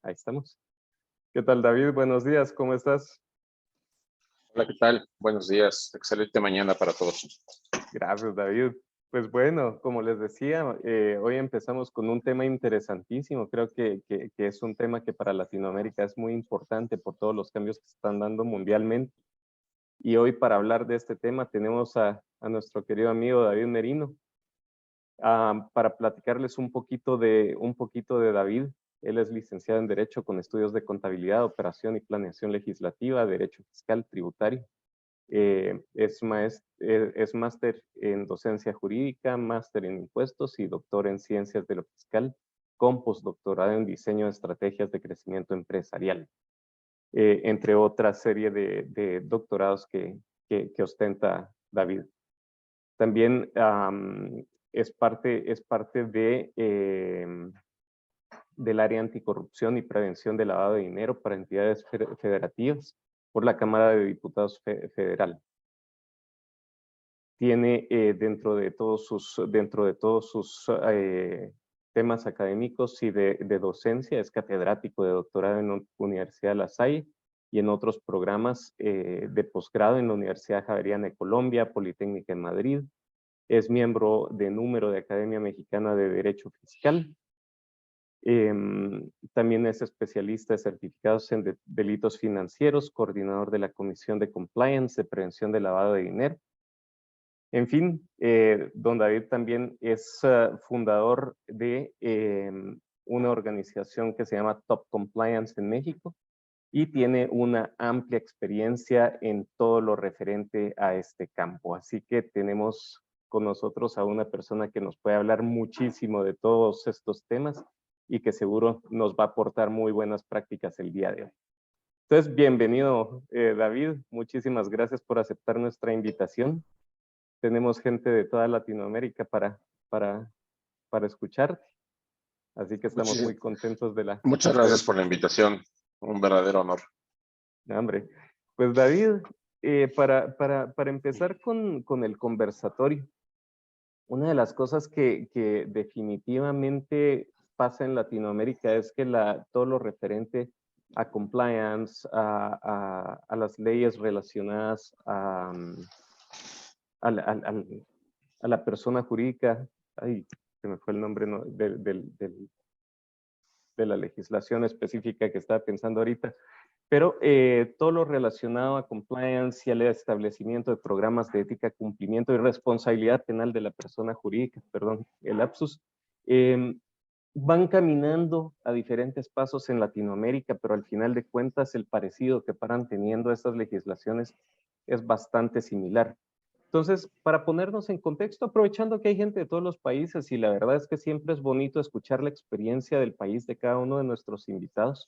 Ahí estamos. ¿Qué tal, David? Buenos días, ¿cómo estás? Hola, ¿qué tal? Buenos días. Excelente mañana para todos. Gracias, David. Pues bueno, como les decía, hoy empezamos con un tema interesantísimo. Creo que es un tema que para Latinoamérica es muy importante por todos los cambios que se están dando mundialmente. Y hoy para hablar de este tema tenemos a nuestro querido amigo David Merino, para platicarles un poquito de David. Él es licenciado en Derecho con estudios de Contabilidad, Operación y Planeación Legislativa, Derecho Fiscal Tributario. Es máster en docencia jurídica, máster en impuestos y doctor en ciencias de lo fiscal, con postdoctorado en diseño de estrategias de crecimiento empresarial, entre otra serie de doctorados que ostenta David. También es parte del área anticorrupción y prevención de lavado de dinero para entidades federativas por la Cámara de Diputados Federal. Tiene dentro de todos sus temas académicos y de docencia, es catedrático de doctorado en la Universidad La Salle y en otros programas de posgrado en la Universidad Javeriana de Colombia, Politécnica en Madrid. Es miembro de número de Academia Mexicana de Derecho Fiscal. También es especialista de certificados en delitos financieros, coordinador de la Comisión de Compliance de Prevención de Lavado de Dinero. En fin, don David también es fundador de una organización que se llama Top Compliance en México y tiene una amplia experiencia en todo lo referente a este campo. Así que tenemos con nosotros a una persona que nos puede hablar muchísimo de todos estos temas y que seguro nos va a aportar muy buenas prácticas el día de hoy. Entonces, bienvenido, David. Muchísimas gracias por aceptar nuestra invitación. Tenemos gente de toda Latinoamérica para escucharte. Así que estamos muy contentos de la... Muchas gracias por la invitación. Un verdadero honor. Hombre, pues David, para empezar con el conversatorio, una de las cosas que definitivamente pasa en Latinoamérica es que todo lo referente a compliance, a las leyes relacionadas a la persona jurídica, ay, se me fue el nombre de la legislación específica que estaba pensando ahorita, pero todo lo relacionado a compliance y al establecimiento de programas de ética, cumplimiento y responsabilidad penal de la persona jurídica, perdón, el lapsus, van caminando a diferentes pasos en Latinoamérica, pero al final de cuentas el parecido que paran teniendo estas legislaciones es bastante similar. Entonces, para ponernos en contexto, aprovechando que hay gente de todos los países y la verdad es que siempre es bonito escuchar la experiencia del país de cada uno de nuestros invitados,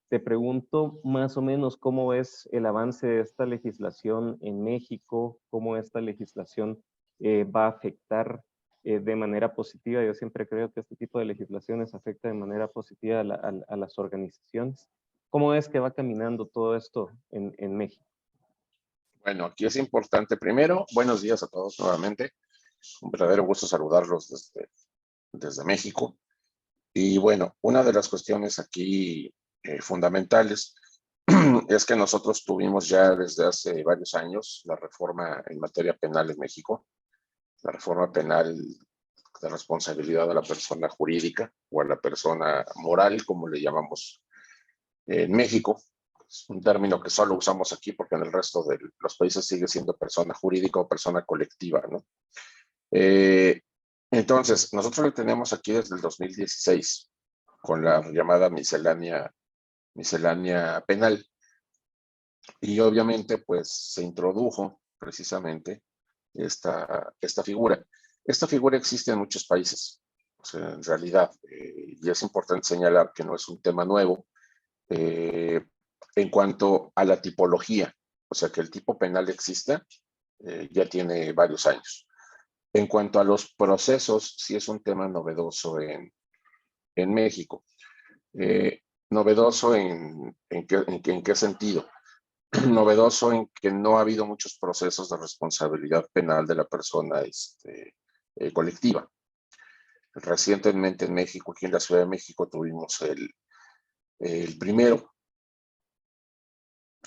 te pregunto más o menos cómo es el avance de esta legislación en México, cómo esta legislación va a afectar de manera positiva. Yo siempre creo que este tipo de legislaciones afecta de manera positiva a las organizaciones. ¿Cómo es que va caminando todo esto en México? Bueno, aquí es importante. Primero, buenos días a todos nuevamente. Un verdadero gusto saludarlos desde México. Y bueno, una de las cuestiones aquí fundamentales es que nosotros tuvimos ya desde hace varios años la reforma en materia penal en México, la reforma penal de responsabilidad a la persona jurídica o a la persona moral, como le llamamos en México. Es un término que solo usamos aquí porque en el resto de los países sigue siendo persona jurídica o persona colectiva, ¿no? Entonces, nosotros lo tenemos aquí desde el 2016 con la llamada miscelánea penal. Y obviamente, pues, se introdujo precisamente esta figura. Esta figura existe en muchos países, o sea, en realidad, y es importante señalar que no es un tema nuevo en cuanto a la tipología, o sea, que el tipo penal exista, ya tiene varios años. En cuanto a los procesos, sí es un tema novedoso en México. Novedoso en qué sentido. Novedoso en que no ha habido muchos procesos de responsabilidad penal de la persona colectiva. Recientemente en México, aquí en la Ciudad de México, tuvimos El primero,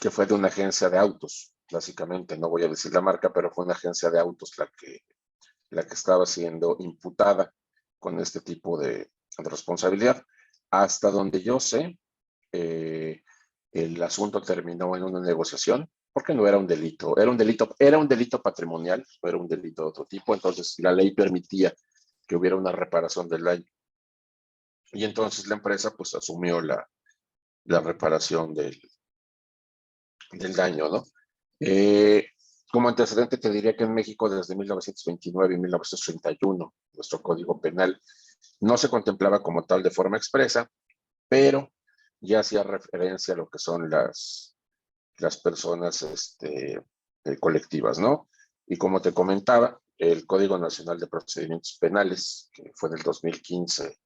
que fue de una agencia de autos, básicamente, no voy a decir la marca, pero fue una agencia de autos la que estaba siendo imputada con este tipo de responsabilidad. Hasta donde yo sé, el asunto terminó en una negociación, porque no era un delito, era un delito patrimonial, no era un delito de otro tipo, entonces la ley permitía que hubiera una reparación del daño. Y entonces la empresa pues asumió la reparación del daño, ¿no? Eh, Como antecedente te diría que en México desde 1929 y 1931, nuestro Código Penal no se contemplaba como tal de forma expresa, pero ya hacía referencia a lo que son las personas colectivas, ¿no? Y como te comentaba, el Código Nacional de Procedimientos Penales, que fue del 2015,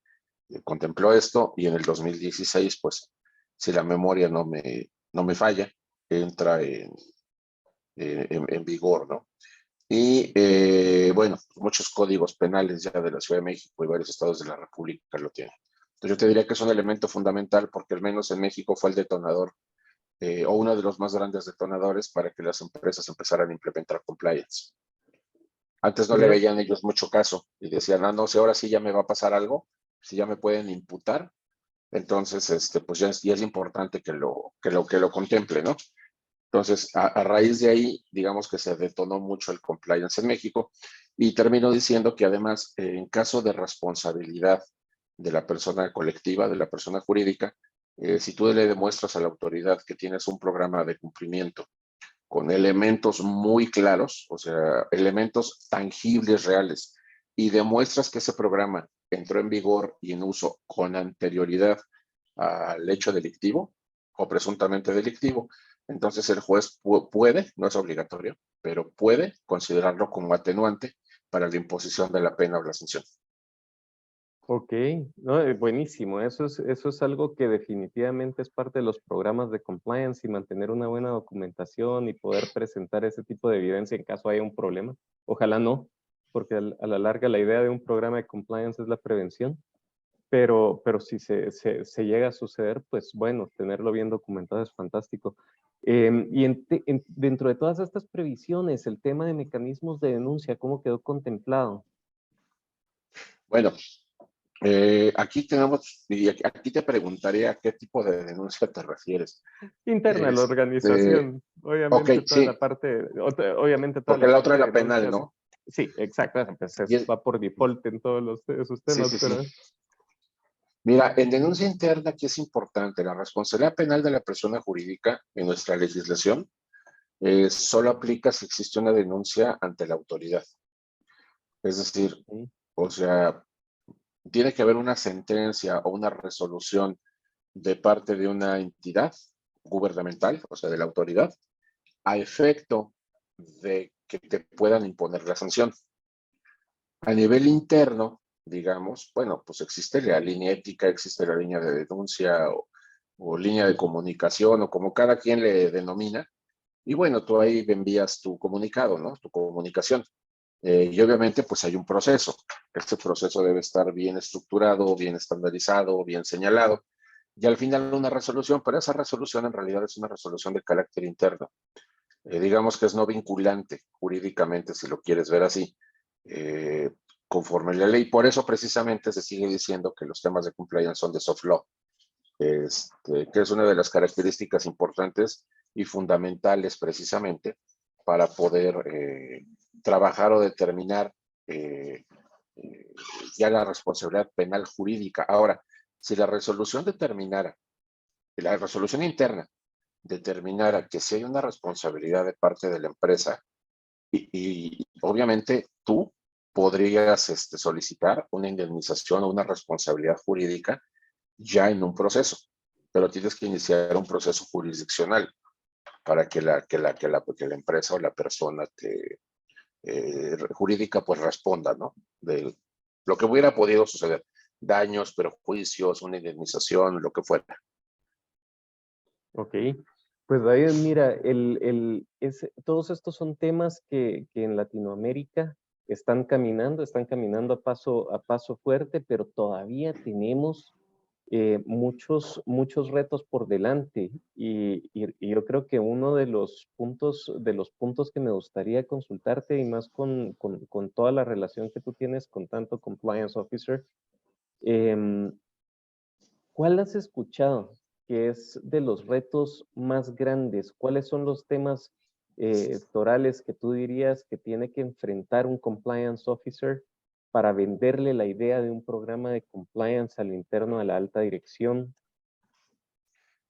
contempló esto, y en el 2016, pues, si la memoria no me falla, entra en vigor, ¿no? Y bueno, muchos códigos penales ya de la Ciudad de México y varios estados de la República lo tienen. Entonces yo te diría que es un elemento fundamental porque al menos en México fue el detonador o uno de los más grandes detonadores para que las empresas empezaran a implementar compliance. Antes no le Mira, veían ellos mucho caso y decían, ah, no sé, ahora sí ya me va a pasar algo, si ya me pueden imputar, entonces pues ya es importante que lo contemple, ¿no? Entonces, a raíz de ahí, digamos que se detonó mucho el compliance en México, y termino diciendo que además, en caso de responsabilidad de la persona colectiva, de la persona jurídica, si tú le demuestras a la autoridad que tienes un programa de cumplimiento con elementos muy claros, o sea, elementos tangibles, reales, y demuestras que ese programa entró en vigor y en uso con anterioridad al hecho delictivo o presuntamente delictivo, entonces el juez puede, no es obligatorio, pero puede considerarlo como atenuante para la imposición de la pena o la sanción. ok, no, buenísimo. Eso es algo que definitivamente es parte de los programas de compliance y mantener una buena documentación y poder presentar ese tipo de evidencia en caso haya un problema. Ojalá no, porque a la larga la idea de un programa de compliance es la prevención. Pero si se llega a suceder, pues bueno, tenerlo bien documentado es fantástico. Y dentro de todas estas previsiones, el tema de mecanismos de denuncia, ¿cómo quedó contemplado? Bueno, aquí tenemos, y aquí te preguntaría a qué tipo de denuncia te refieres. Interna a la Este, organización, ok, obviamente toda la sí, parte, obviamente toda porque la la otra parte es de la penal, denuncias. ¿no? Sí, exacto, pues Y va por default en todos esos sí, temas, sí, sí. pero Mira, en denuncia interna aquí es importante, la responsabilidad penal de la persona jurídica en nuestra legislación solo aplica si existe una denuncia ante la autoridad. Es decir, sí, o sea, tiene que haber una sentencia o una resolución de parte de una entidad gubernamental, o sea, de la autoridad, a efecto de que te puedan imponer la sanción. A nivel interno, digamos, bueno, pues existe la línea ética, existe la línea de denuncia o línea de comunicación o como cada quien le denomina. Y bueno, tú ahí envías tu comunicado, ¿no? Tu comunicación. Y obviamente pues hay un proceso. Este proceso debe estar bien estructurado, bien estandarizado, bien señalado. Y al final una resolución, pero esa resolución en realidad es una resolución de carácter interno. Digamos que es no vinculante jurídicamente, si lo quieres ver así, eh, conforme la ley. Por eso precisamente se sigue diciendo que los temas de compliance son de soft law, que es una de las características importantes y fundamentales precisamente para poder trabajar o determinar eh, eh, ya la responsabilidad penal jurídica. Ahora, si la resolución determinara, la resolución interna determinara que si hay una responsabilidad de parte de la empresa, y obviamente tú podrías solicitar una indemnización o una responsabilidad jurídica ya en un proceso, pero tienes que iniciar un proceso jurisdiccional para que la empresa o la persona jurídica pues responda, ¿no? De lo que hubiera podido suceder, daños, perjuicios, una indemnización, lo que fuera. ok. Pues David, mira, todos estos son temas que en Latinoamérica están caminando a paso fuerte, pero todavía tenemos muchos retos por delante y yo creo que uno de los puntos que me gustaría consultarte y más con toda la relación que tú tienes con tanto compliance officer, em, ¿cuál has escuchado que es de los retos más grandes? ¿Cuáles son los temas torales que tú dirías que tiene que enfrentar un compliance officer para venderle la idea de un programa de compliance al interno de la alta dirección?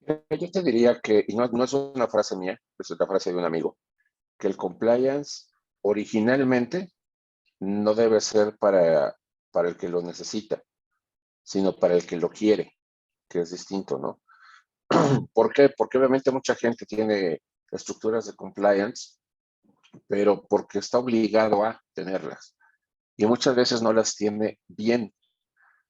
Yo te diría que, y no es una frase mía, es una frase de un amigo, que el compliance originalmente no debe ser para el que lo necesita, sino para el que lo quiere, que es distinto, ¿no? ¿Por qué? Porque obviamente mucha gente tiene estructuras de compliance, pero porque está obligado a tenerlas. Y muchas veces no las tiene bien.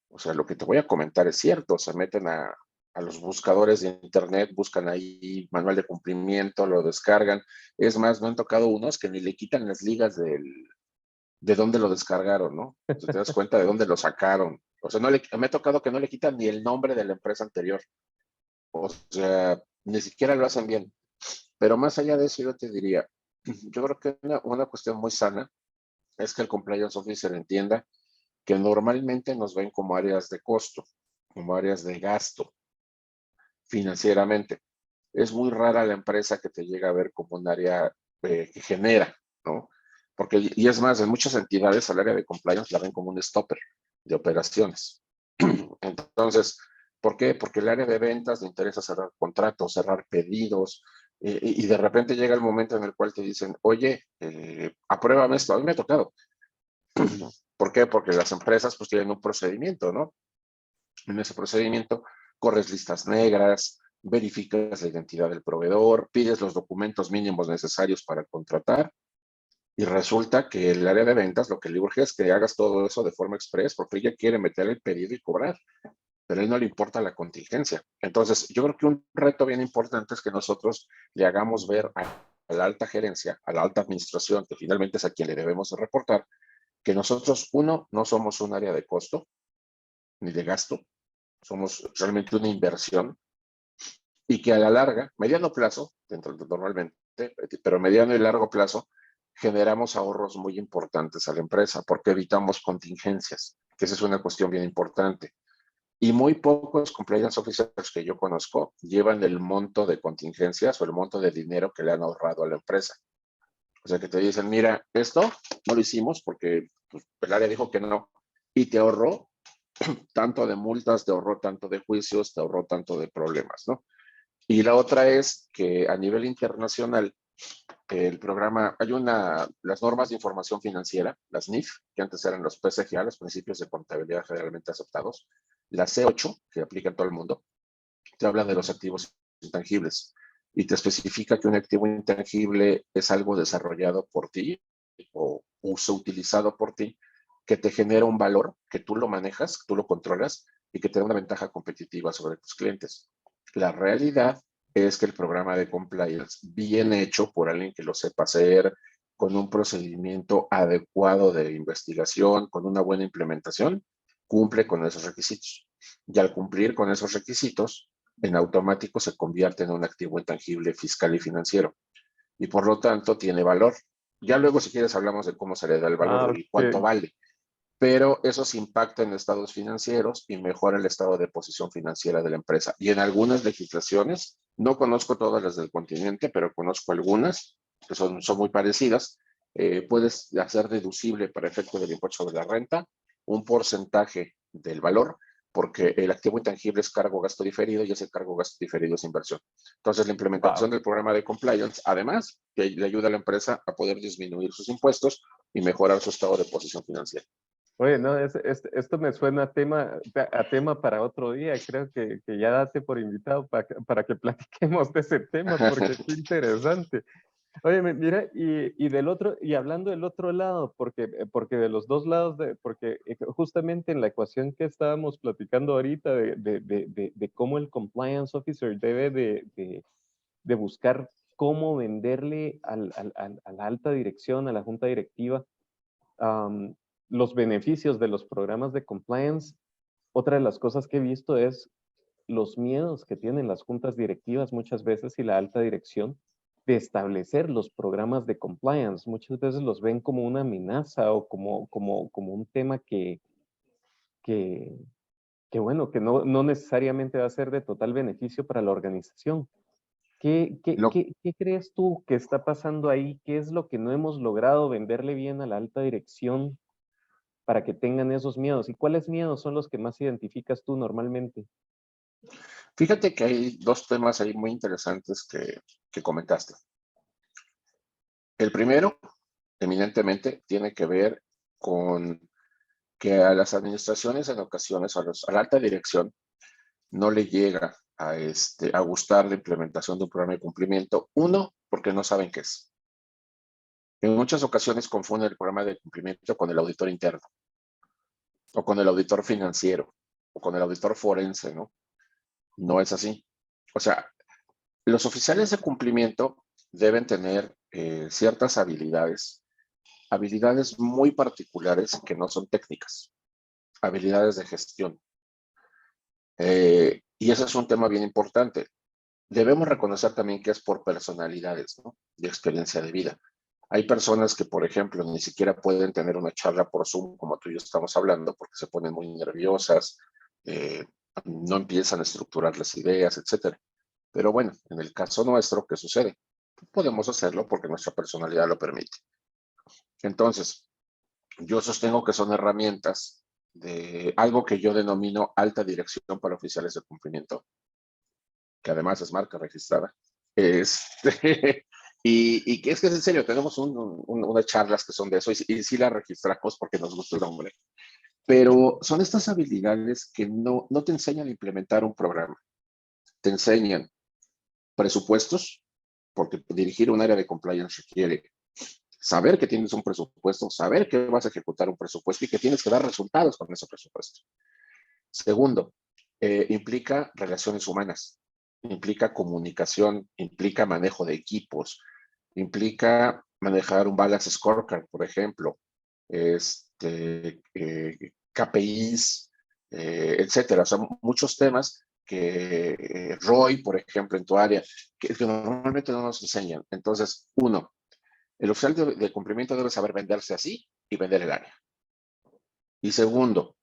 O sea, lo que te voy a comentar es cierto. Se meten a los buscadores de internet, buscan ahí manual de cumplimiento, lo descargan. Es más, no han tocado unos que ni le quitan las ligas de dónde lo descargaron, ¿no? Entonces te das cuenta de dónde lo sacaron. O sea, me ha tocado que no le quitan ni el nombre de la empresa anterior. O sea, ni siquiera lo hacen bien. Pero más allá de eso, yo te diría, yo creo que una cuestión muy sana es que el compliance officer entienda que normalmente nos ven como áreas de costo, como áreas de gasto financieramente. Es muy rara la empresa que te llega a ver como un área que genera, ¿no? Porque, y es más, en muchas entidades el área de compliance la ven como un stopper de operaciones. Entonces, ¿por qué? Porque el área de ventas le interesa cerrar contratos, cerrar pedidos, y de repente llega el momento en el cual te dicen, oye, apruébame esto. A mí me ha tocado. ¿Por qué? Porque las empresas pues tienen un procedimiento, ¿no? En ese procedimiento corres listas negras, verificas la identidad del proveedor, pides los documentos mínimos necesarios para contratar y resulta que el área de ventas lo que le urge es que hagas todo eso de forma express porque ella quiere meter el pedido y cobrar, pero a él no le importa la contingencia. Entonces, yo creo que un reto bien importante es que nosotros le hagamos ver a la alta gerencia, a la alta administración, que finalmente es a quien le debemos de reportar, que nosotros, uno, no somos un área de costo ni de gasto, somos realmente una inversión y que a la larga, mediano plazo, dentro de normalmente, pero mediano y largo plazo, generamos ahorros muy importantes a la empresa porque evitamos contingencias, que esa es una cuestión bien importante. Y muy pocos compliance officers que yo conozco llevan el monto de contingencias o el monto de dinero que le han ahorrado a la empresa. O sea, que te dicen, mira, esto no lo hicimos porque pues, el área dijo que no y te ahorró tanto de multas, te ahorró tanto de juicios, te ahorró tanto de problemas, ¿no? Y la otra es que a nivel internacional, el programa, las normas de información financiera, las NIF, que antes eran los PCGA, los principios de contabilidad generalmente aceptados, la C8, que aplica en todo el mundo, te habla de los activos intangibles y te especifica que un activo intangible es algo desarrollado por ti o uso utilizado por ti que te genera un valor, que tú lo manejas, tú lo controlas y que te da una ventaja competitiva sobre tus clientes. La realidad es que el programa de compliance, bien hecho por alguien que lo sepa hacer, con un procedimiento adecuado de investigación, con una buena implementación, cumple con esos requisitos. Y al cumplir con esos requisitos, en automático se convierte en un activo intangible fiscal y financiero. Y por lo tanto tiene valor. Ya luego, si quieres, hablamos de cómo se le da el Ah, valor y cuánto ok. vale. Pero eso se impacta en estados financieros y mejora el estado de posición financiera de la empresa. Y en algunas legislaciones, no conozco todas las del continente, pero conozco algunas que son muy parecidas. Puedes hacer deducible para efecto del impuesto sobre la renta un porcentaje del valor, porque el activo intangible es cargo gasto diferido y ese cargo gasto diferido es inversión. Entonces, la implementación Wow. del programa de compliance, además, que le ayuda a la empresa a poder disminuir sus impuestos y mejorar su estado de posición financiera. Oye, no, esto me suena a tema para otro día. Creo que ya date por invitado para que platiquemos de ese tema, porque qué interesante. Oye, mira, y del otro, y hablando del otro lado, porque de los dos lados, porque justamente en la ecuación que estábamos platicando ahorita de cómo el compliance officer debe de buscar cómo venderle a la alta dirección, a la junta directiva, um, los beneficios de los programas de compliance. Otra de las cosas que he visto es los miedos que tienen las juntas directivas muchas veces y la alta dirección de establecer los programas de compliance. Muchas veces los ven como una amenaza o como un tema que, que bueno, que no necesariamente va a ser de total beneficio para la organización. Lo, ¿Qué crees tú que está pasando ahí? ¿Qué es lo que no hemos logrado venderle bien a la alta dirección para que tengan esos miedos? ¿Y cuáles miedos son los que más identificas tú normalmente? Fíjate que hay dos temas ahí muy interesantes que comentaste. El primero, eminentemente, tiene que ver con que a las administraciones en ocasiones, a la alta dirección, no le llega a gustar la implementación de un programa de cumplimiento. Uno, porque no saben qué es. En muchas ocasiones confunden el programa de cumplimiento con el auditor interno, o con el auditor financiero, o con el auditor forense, ¿no? No es así. O sea, los oficiales de cumplimiento deben tener ciertas habilidades muy particulares que no son técnicas, habilidades de gestión. Y ese es un tema bien importante. Debemos reconocer también que es por personalidades, ¿no? Y experiencia de vida. Hay personas que, por ejemplo, ni siquiera pueden tener una charla por Zoom, como tú y yo estamos hablando, porque se ponen muy nerviosas, eh, no empiezan a estructurar las ideas, etcétera. Pero bueno, en el caso nuestro, ¿qué sucede? Podemos hacerlo porque nuestra personalidad lo permite. Entonces, yo sostengo que son herramientas de algo que yo denomino alta dirección para oficiales de cumplimiento, que además es marca registrada. Este, y que es en serio, tenemos unas charlas que son de eso y sí las registramos porque nos gusta el nombre. Pero son estas habilidades que no te enseñan a implementar un programa. Te enseñan presupuestos, porque dirigir un área de compliance requiere saber que tienes un presupuesto, saber que vas a ejecutar un presupuesto y que tienes que dar resultados con ese presupuesto. Segundo, implica relaciones humanas, implica comunicación, implica manejo de equipos, implica manejar un balance scorecard, por ejemplo, KPIs, etcétera. O sea, muchos temas que Roy, por ejemplo, en tu área, que normalmente no nos enseñan. Entonces, uno, el oficial de cumplimiento debe saber venderse así y vender el área. Y segundo,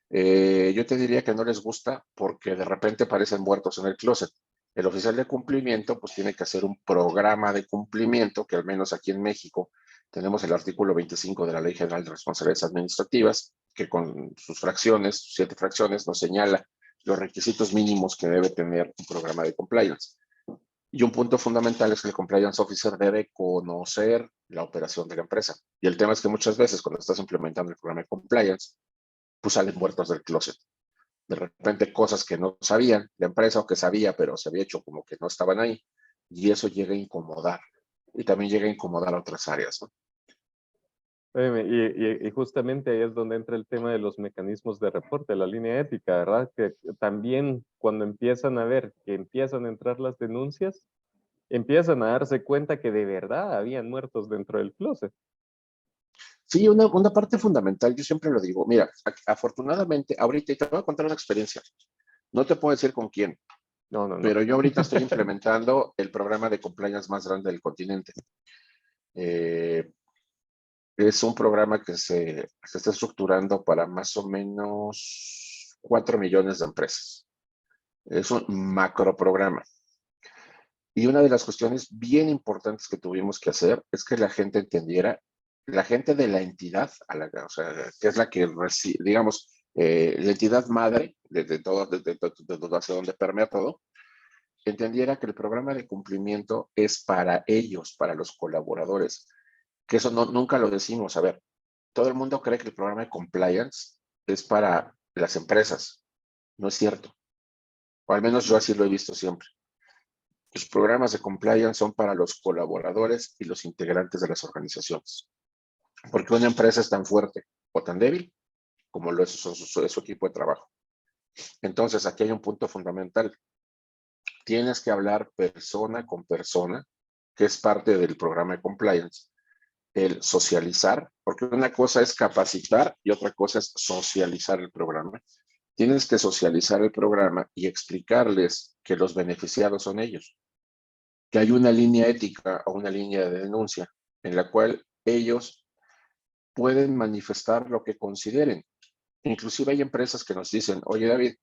yo te diría que no les gusta porque de repente parecen muertos en el closet. El oficial de cumplimiento pues tiene que hacer un programa de cumplimiento, que al menos aquí en México tenemos el artículo 25 de la Ley General de Responsabilidades Administrativas, que con sus fracciones, 7 fracciones, nos señala los requisitos mínimos que debe tener un programa de compliance. Y un punto fundamental es que el compliance officer debe conocer la operación de la empresa. Y el tema es que muchas veces cuando estás implementando el programa de compliance, pues salen muertos del closet. De repente cosas que no sabían la empresa o que sabía, pero se había hecho como que no estaban ahí. Y eso llega a incomodar. Y también llega a incomodar a otras áreas, ¿no? Y justamente ahí es donde entra el tema de los mecanismos de reporte, la línea ética, ¿verdad? Que también cuando empiezan a ver que empiezan a entrar las denuncias, empiezan a darse cuenta que de verdad habían muertos dentro del closet. Sí, una parte fundamental, yo siempre lo digo, mira, afortunadamente, ahorita, y te voy a contar una experiencia, no te puedo decir con quién, No, no, no. pero yo ahorita estoy implementando el programa de compliance más grande del continente. Es un programa que se está estructurando para más o menos 4 millones de empresas. Es un macro programa. Y una de las cuestiones bien importantes que tuvimos que hacer es que la gente entendiera, la gente de la entidad, o sea, que es la que recibe, digamos, la entidad madre de todo, hacia donde permea todo, entendiera que el programa de cumplimiento es para ellos, para los colaboradores, que eso nunca lo decimos. A ver, todo el mundo cree que el programa de compliance es para las empresas. No es cierto. O al menos yo así lo he visto siempre. Los programas de compliance son para los colaboradores y los integrantes de las organizaciones. Porque una empresa es tan fuerte o tan débil como lo es su equipo de trabajo. Entonces, aquí hay un punto fundamental. Tienes que hablar persona con persona, que es parte del programa de compliance, el socializar, porque una cosa es capacitar y otra cosa es socializar el programa. Tienes que socializar el programa y explicarles que los beneficiados son ellos, que hay una línea ética o una línea de denuncia en la cual ellos pueden manifestar lo que consideren. Inclusive hay empresas que nos dicen, oye David,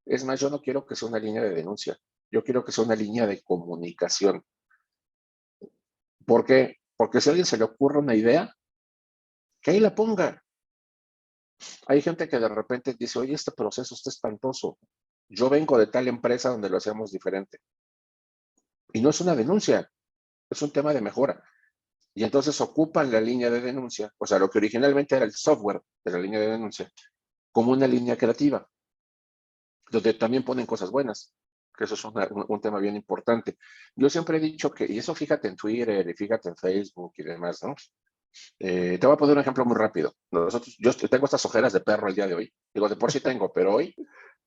es más, yo no quiero que sea una línea de denuncia, yo quiero que sea una línea de comunicación. ¿Por qué? Porque si a alguien se le ocurre una idea, que ahí la ponga. Hay gente que de repente dice, oye, este proceso está espantoso. Yo vengo de tal empresa donde lo hacemos diferente. Y no es una denuncia, es un tema de mejora. Y entonces ocupan la línea de denuncia, o sea, lo que originalmente era el software de la línea de denuncia, como una línea creativa, donde también ponen cosas buenas, que eso es un tema bien importante. Yo siempre he dicho que, y eso fíjate en Twitter, y fíjate en Facebook y demás, ¿no? Te voy a poner un ejemplo muy rápido. Yo tengo estas ojeras de perro el día de hoy. Digo, de por sí tengo, pero hoy,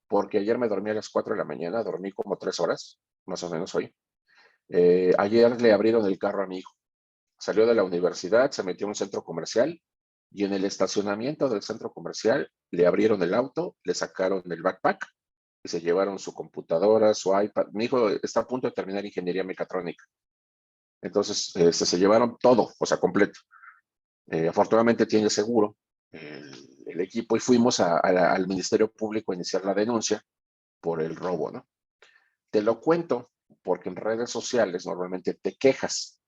porque ayer me dormí a las 4 de la mañana, dormí como 3 horas, más o menos hoy. Ayer le abrieron el carro a mi hijo. Salió de la universidad, se metió a un centro comercial y en el estacionamiento del centro comercial le abrieron el auto, le sacaron el backpack y se llevaron su computadora, su iPad. Mi hijo está a punto de terminar ingeniería mecatrónica. Entonces, se llevaron todo, o sea, completo. Afortunadamente tiene seguro el equipo y fuimos al Ministerio Público a iniciar la denuncia por el robo, ¿no? Te lo cuento porque en redes sociales normalmente te quejas.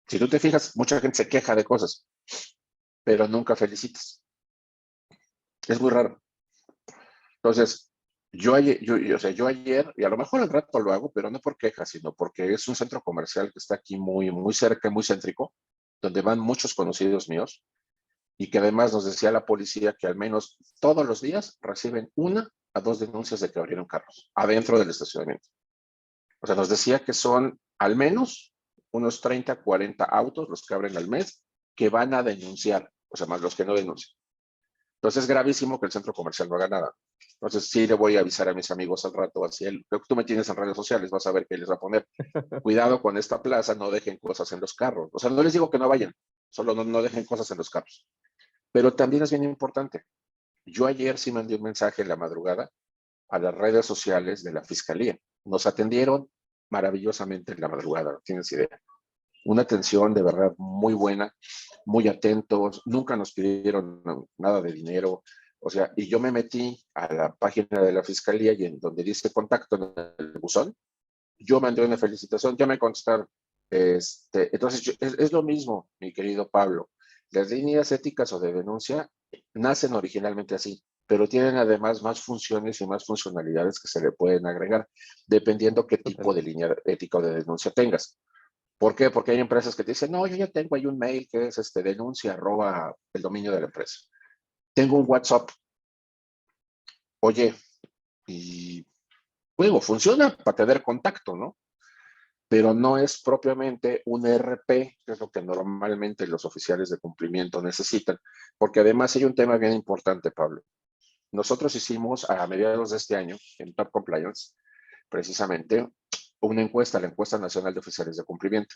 Si tú te fijas, mucha gente se queja de cosas, pero nunca felicitas. Es muy raro. Entonces, yo ayer, y a lo mejor al rato lo hago, pero no por queja, sino porque es un centro comercial que está aquí muy, muy cerca, muy céntrico, donde van muchos conocidos míos, y que además nos decía la policía que al menos todos los días reciben 1 a 2 denuncias de que abrieron carros adentro del estacionamiento. O sea, nos decía que son al menos unos 30, 40 autos los que abren al mes que van a denunciar, o sea, más los que no denuncian. Entonces es gravísimo que el centro comercial no haga nada. Entonces sí le voy a avisar a mis amigos al rato, así creo que tú me tienes en redes sociales, vas a ver qué les va a poner. Cuidado con esta plaza, no dejen cosas en los carros. O sea, no les digo que no vayan, solo no dejen cosas en los carros. Pero también es bien importante. Yo ayer sí mandé un mensaje en la madrugada a las redes sociales de la Fiscalía. Nos atendieron maravillosamente en la madrugada, no tienes idea. Una atención de verdad muy buena, muy atentos, nunca nos pidieron nada de dinero. O sea, y yo me metí a la página de la Fiscalía y en donde dice contacto en el buzón, yo mandé una felicitación, ya me contestaron. Entonces, es lo mismo, mi querido Pablo. Las líneas éticas o de denuncia nacen originalmente así, pero tienen además más funciones y más funcionalidades que se le pueden agregar, dependiendo qué tipo de línea ética o de denuncia tengas. ¿Por qué? Porque hay empresas que te dicen, no, yo ya tengo ahí un mail que es denuncia arroba el dominio de la empresa. Tengo un WhatsApp. Oye, y luego funciona para tener contacto, ¿no? Pero no es propiamente un ERP, que es lo que normalmente los oficiales de cumplimiento necesitan, porque además hay un tema bien importante, Pablo. Nosotros hicimos a mediados de este año, en Top Compliance, precisamente, una encuesta, la encuesta nacional de oficiales de cumplimiento.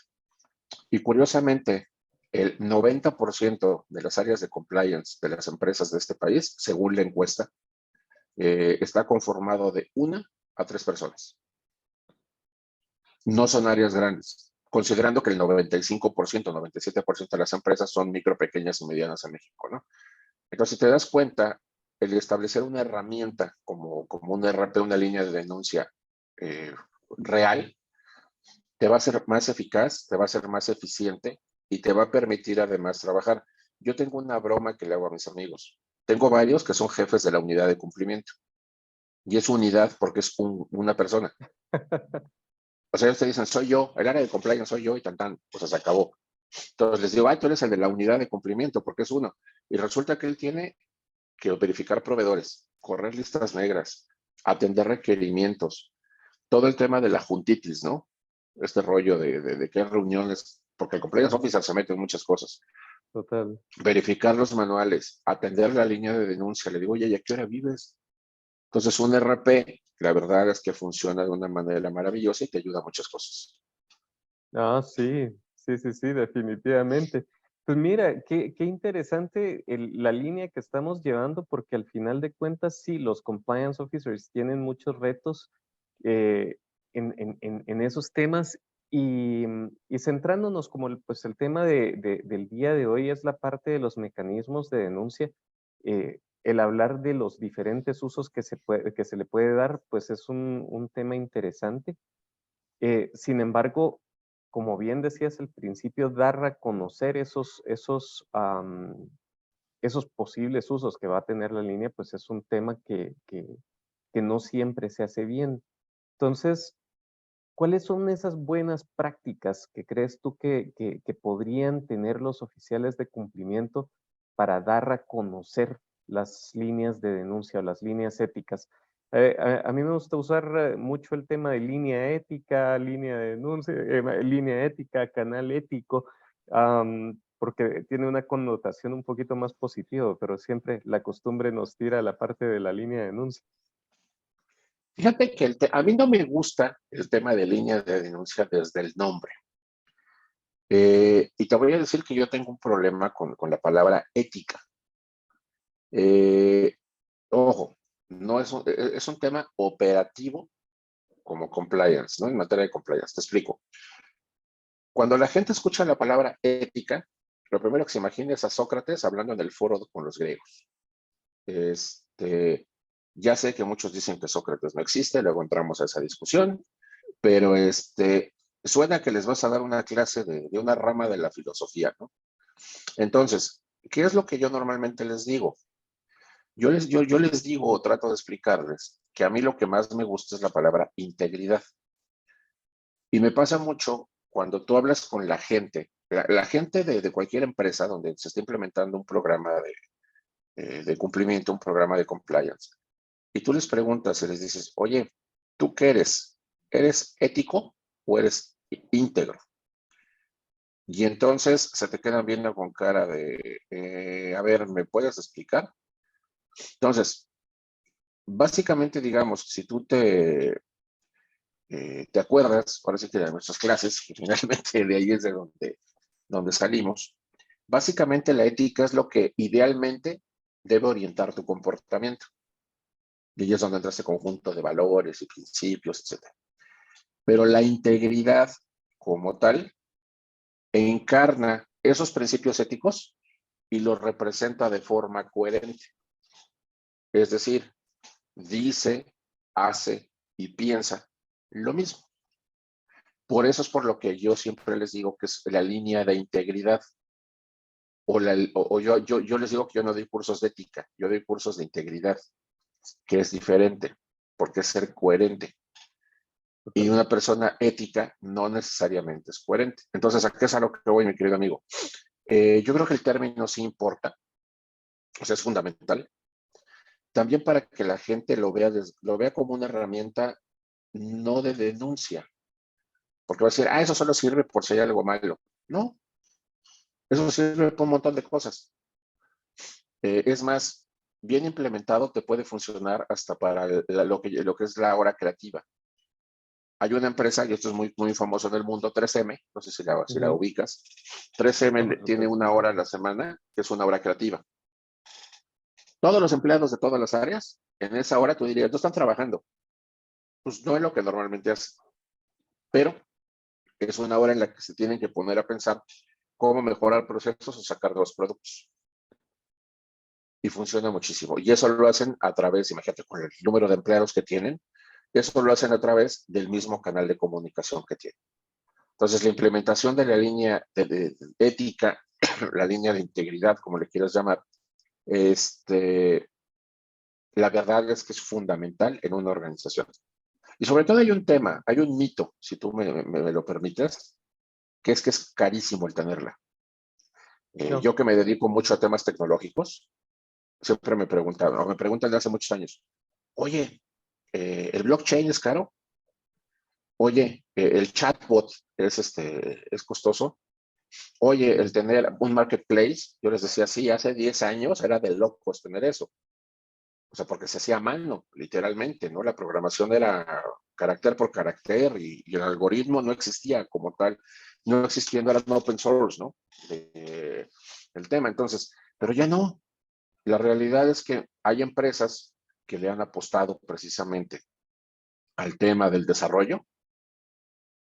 Y curiosamente, el 90% de las áreas de compliance de las empresas de este país, según la encuesta, está conformado de 1 a 3 personas. No son áreas grandes, considerando que el 95%, 97% de las empresas son micro, pequeñas y medianas en México, ¿no? Entonces, si te das cuenta, el establecer una herramienta como un RP, una línea de denuncia real, te va a ser más eficaz, te va a ser más eficiente y te va a permitir además trabajar. Yo tengo una broma que le hago a mis amigos. Tengo varios que son jefes de la unidad de cumplimiento. Y es unidad porque es una persona. O sea, ellos te dicen, soy yo, el área de compliance soy yo y tan, o sea, se acabó. Entonces les digo, ay, tú eres el de la unidad de cumplimiento porque es uno. Y resulta que él tiene que verificar proveedores, correr listas negras, atender requerimientos, todo el tema de la juntitis, ¿no? Este rollo de qué reuniones, porque el compliance officer se mete en muchas cosas. Total. Verificar los manuales, atender la línea de denuncia. Le digo, oye, ¿y a qué hora vives? Entonces, un RP, la verdad es que funciona de una manera maravillosa y te ayuda a muchas cosas. Ah, sí, sí, sí, sí, definitivamente. Pues mira, qué interesante la línea que estamos llevando, porque al final de cuentas, sí, los compliance officers tienen muchos retos eh, en esos temas y centrándonos como pues el tema del día de hoy es la parte de los mecanismos de denuncia. El hablar de los diferentes usos que se le puede dar, pues es un tema interesante. Sin embargo, como bien decías al principio, dar a conocer esos posibles usos que va a tener la línea, pues es un tema que no siempre se hace bien. Entonces, ¿cuáles son esas buenas prácticas que crees tú que podrían tener los oficiales de cumplimiento para dar a conocer las líneas de denuncia o las líneas éticas? A mí me gusta usar mucho el tema de línea ética, línea de denuncia, línea ética, canal ético, porque tiene una connotación un poquito más positiva, pero siempre la costumbre nos tira a la parte de la línea de denuncia. Fíjate que a mí no me gusta el tema de líneas de denuncia desde el nombre. Y te voy a decir que yo tengo un problema con la palabra ética. Eh, Ojo, no es un tema operativo como compliance, ¿no? En materia de compliance, te explico. Cuando la gente escucha la palabra ética, lo primero que se imagina es a Sócrates hablando en el foro con los griegos. Ya sé que muchos dicen que Sócrates no existe, luego entramos a esa discusión, pero suena que les vas a dar una clase de una rama de la filosofía, ¿no? Entonces, ¿qué es lo que yo normalmente les digo? Yo les digo o trato de explicarles que a mí lo que más me gusta es la palabra integridad. Y me pasa mucho cuando tú hablas con la gente, la gente de cualquier empresa donde se está implementando un programa de cumplimiento, un programa de compliance, y tú les preguntas y les dices, oye, ¿tú qué eres? ¿Eres ético o eres íntegro? Y entonces se te quedan viendo con cara de, a ver, ¿me puedes explicar? Entonces, básicamente, digamos, si tú te acuerdas, ahora sí que de nuestras clases, que finalmente de ahí es de donde salimos, básicamente la ética es lo que idealmente debe orientar tu comportamiento. Y ahí es donde entra ese conjunto de valores y principios, etc. Pero la integridad como tal encarna esos principios éticos y los representa de forma coherente. Es decir, dice, hace y piensa lo mismo. Por eso es por lo que yo siempre les digo que es la línea de integridad. Yo les digo que yo no doy cursos de ética, yo doy cursos de integridad, que es diferente, porque es ser coherente. Y una persona ética no necesariamente es coherente. Entonces, ¿a qué es a lo que voy, mi querido amigo? Yo creo que el término sí importa, o sea, es fundamental. También para que la gente lo vea como una herramienta no de denuncia, porque va a decir, eso solo sirve por si hay algo malo. No, eso sirve por un montón de cosas. Es más, bien implementado te puede funcionar hasta para lo que es la hora creativa. Hay una empresa, y esto es muy, muy famoso en el mundo, 3M, no sé si la Ujú. ubicas. 3M Por tiene supuesto. una hora a la semana, que es una hora creativa. Todos los empleados de todas las áreas, en esa hora tú dirías, no están trabajando. Pues no es lo que normalmente hacen, pero es una hora en la que se tienen que poner a pensar cómo mejorar procesos o sacar nuevos productos. Y funciona muchísimo. Y eso lo hacen a través, imagínate, con el número de empleados que tienen, eso lo hacen a través del mismo canal de comunicación que tienen. Entonces, la implementación de la línea de ética, la línea de integridad, como le quieras llamar, la verdad es que es fundamental en una organización. Y sobre todo hay un tema, hay un mito, si tú me lo permites, que es carísimo el tenerla. No. Yo que me dedico mucho a temas tecnológicos, siempre me preguntan, o me preguntan de hace muchos años, oye, ¿el blockchain es caro? Oye, el chatbot es costoso. Oye, el tener un marketplace, yo les decía, sí, hace 10 años era de locos tener eso. O sea, porque se hacía a mano, literalmente, ¿no? La programación era carácter por carácter y el algoritmo no existía como tal, no existiendo, era open source, ¿no? El tema, entonces, pero ya no. La realidad es que hay empresas que le han apostado precisamente al tema del desarrollo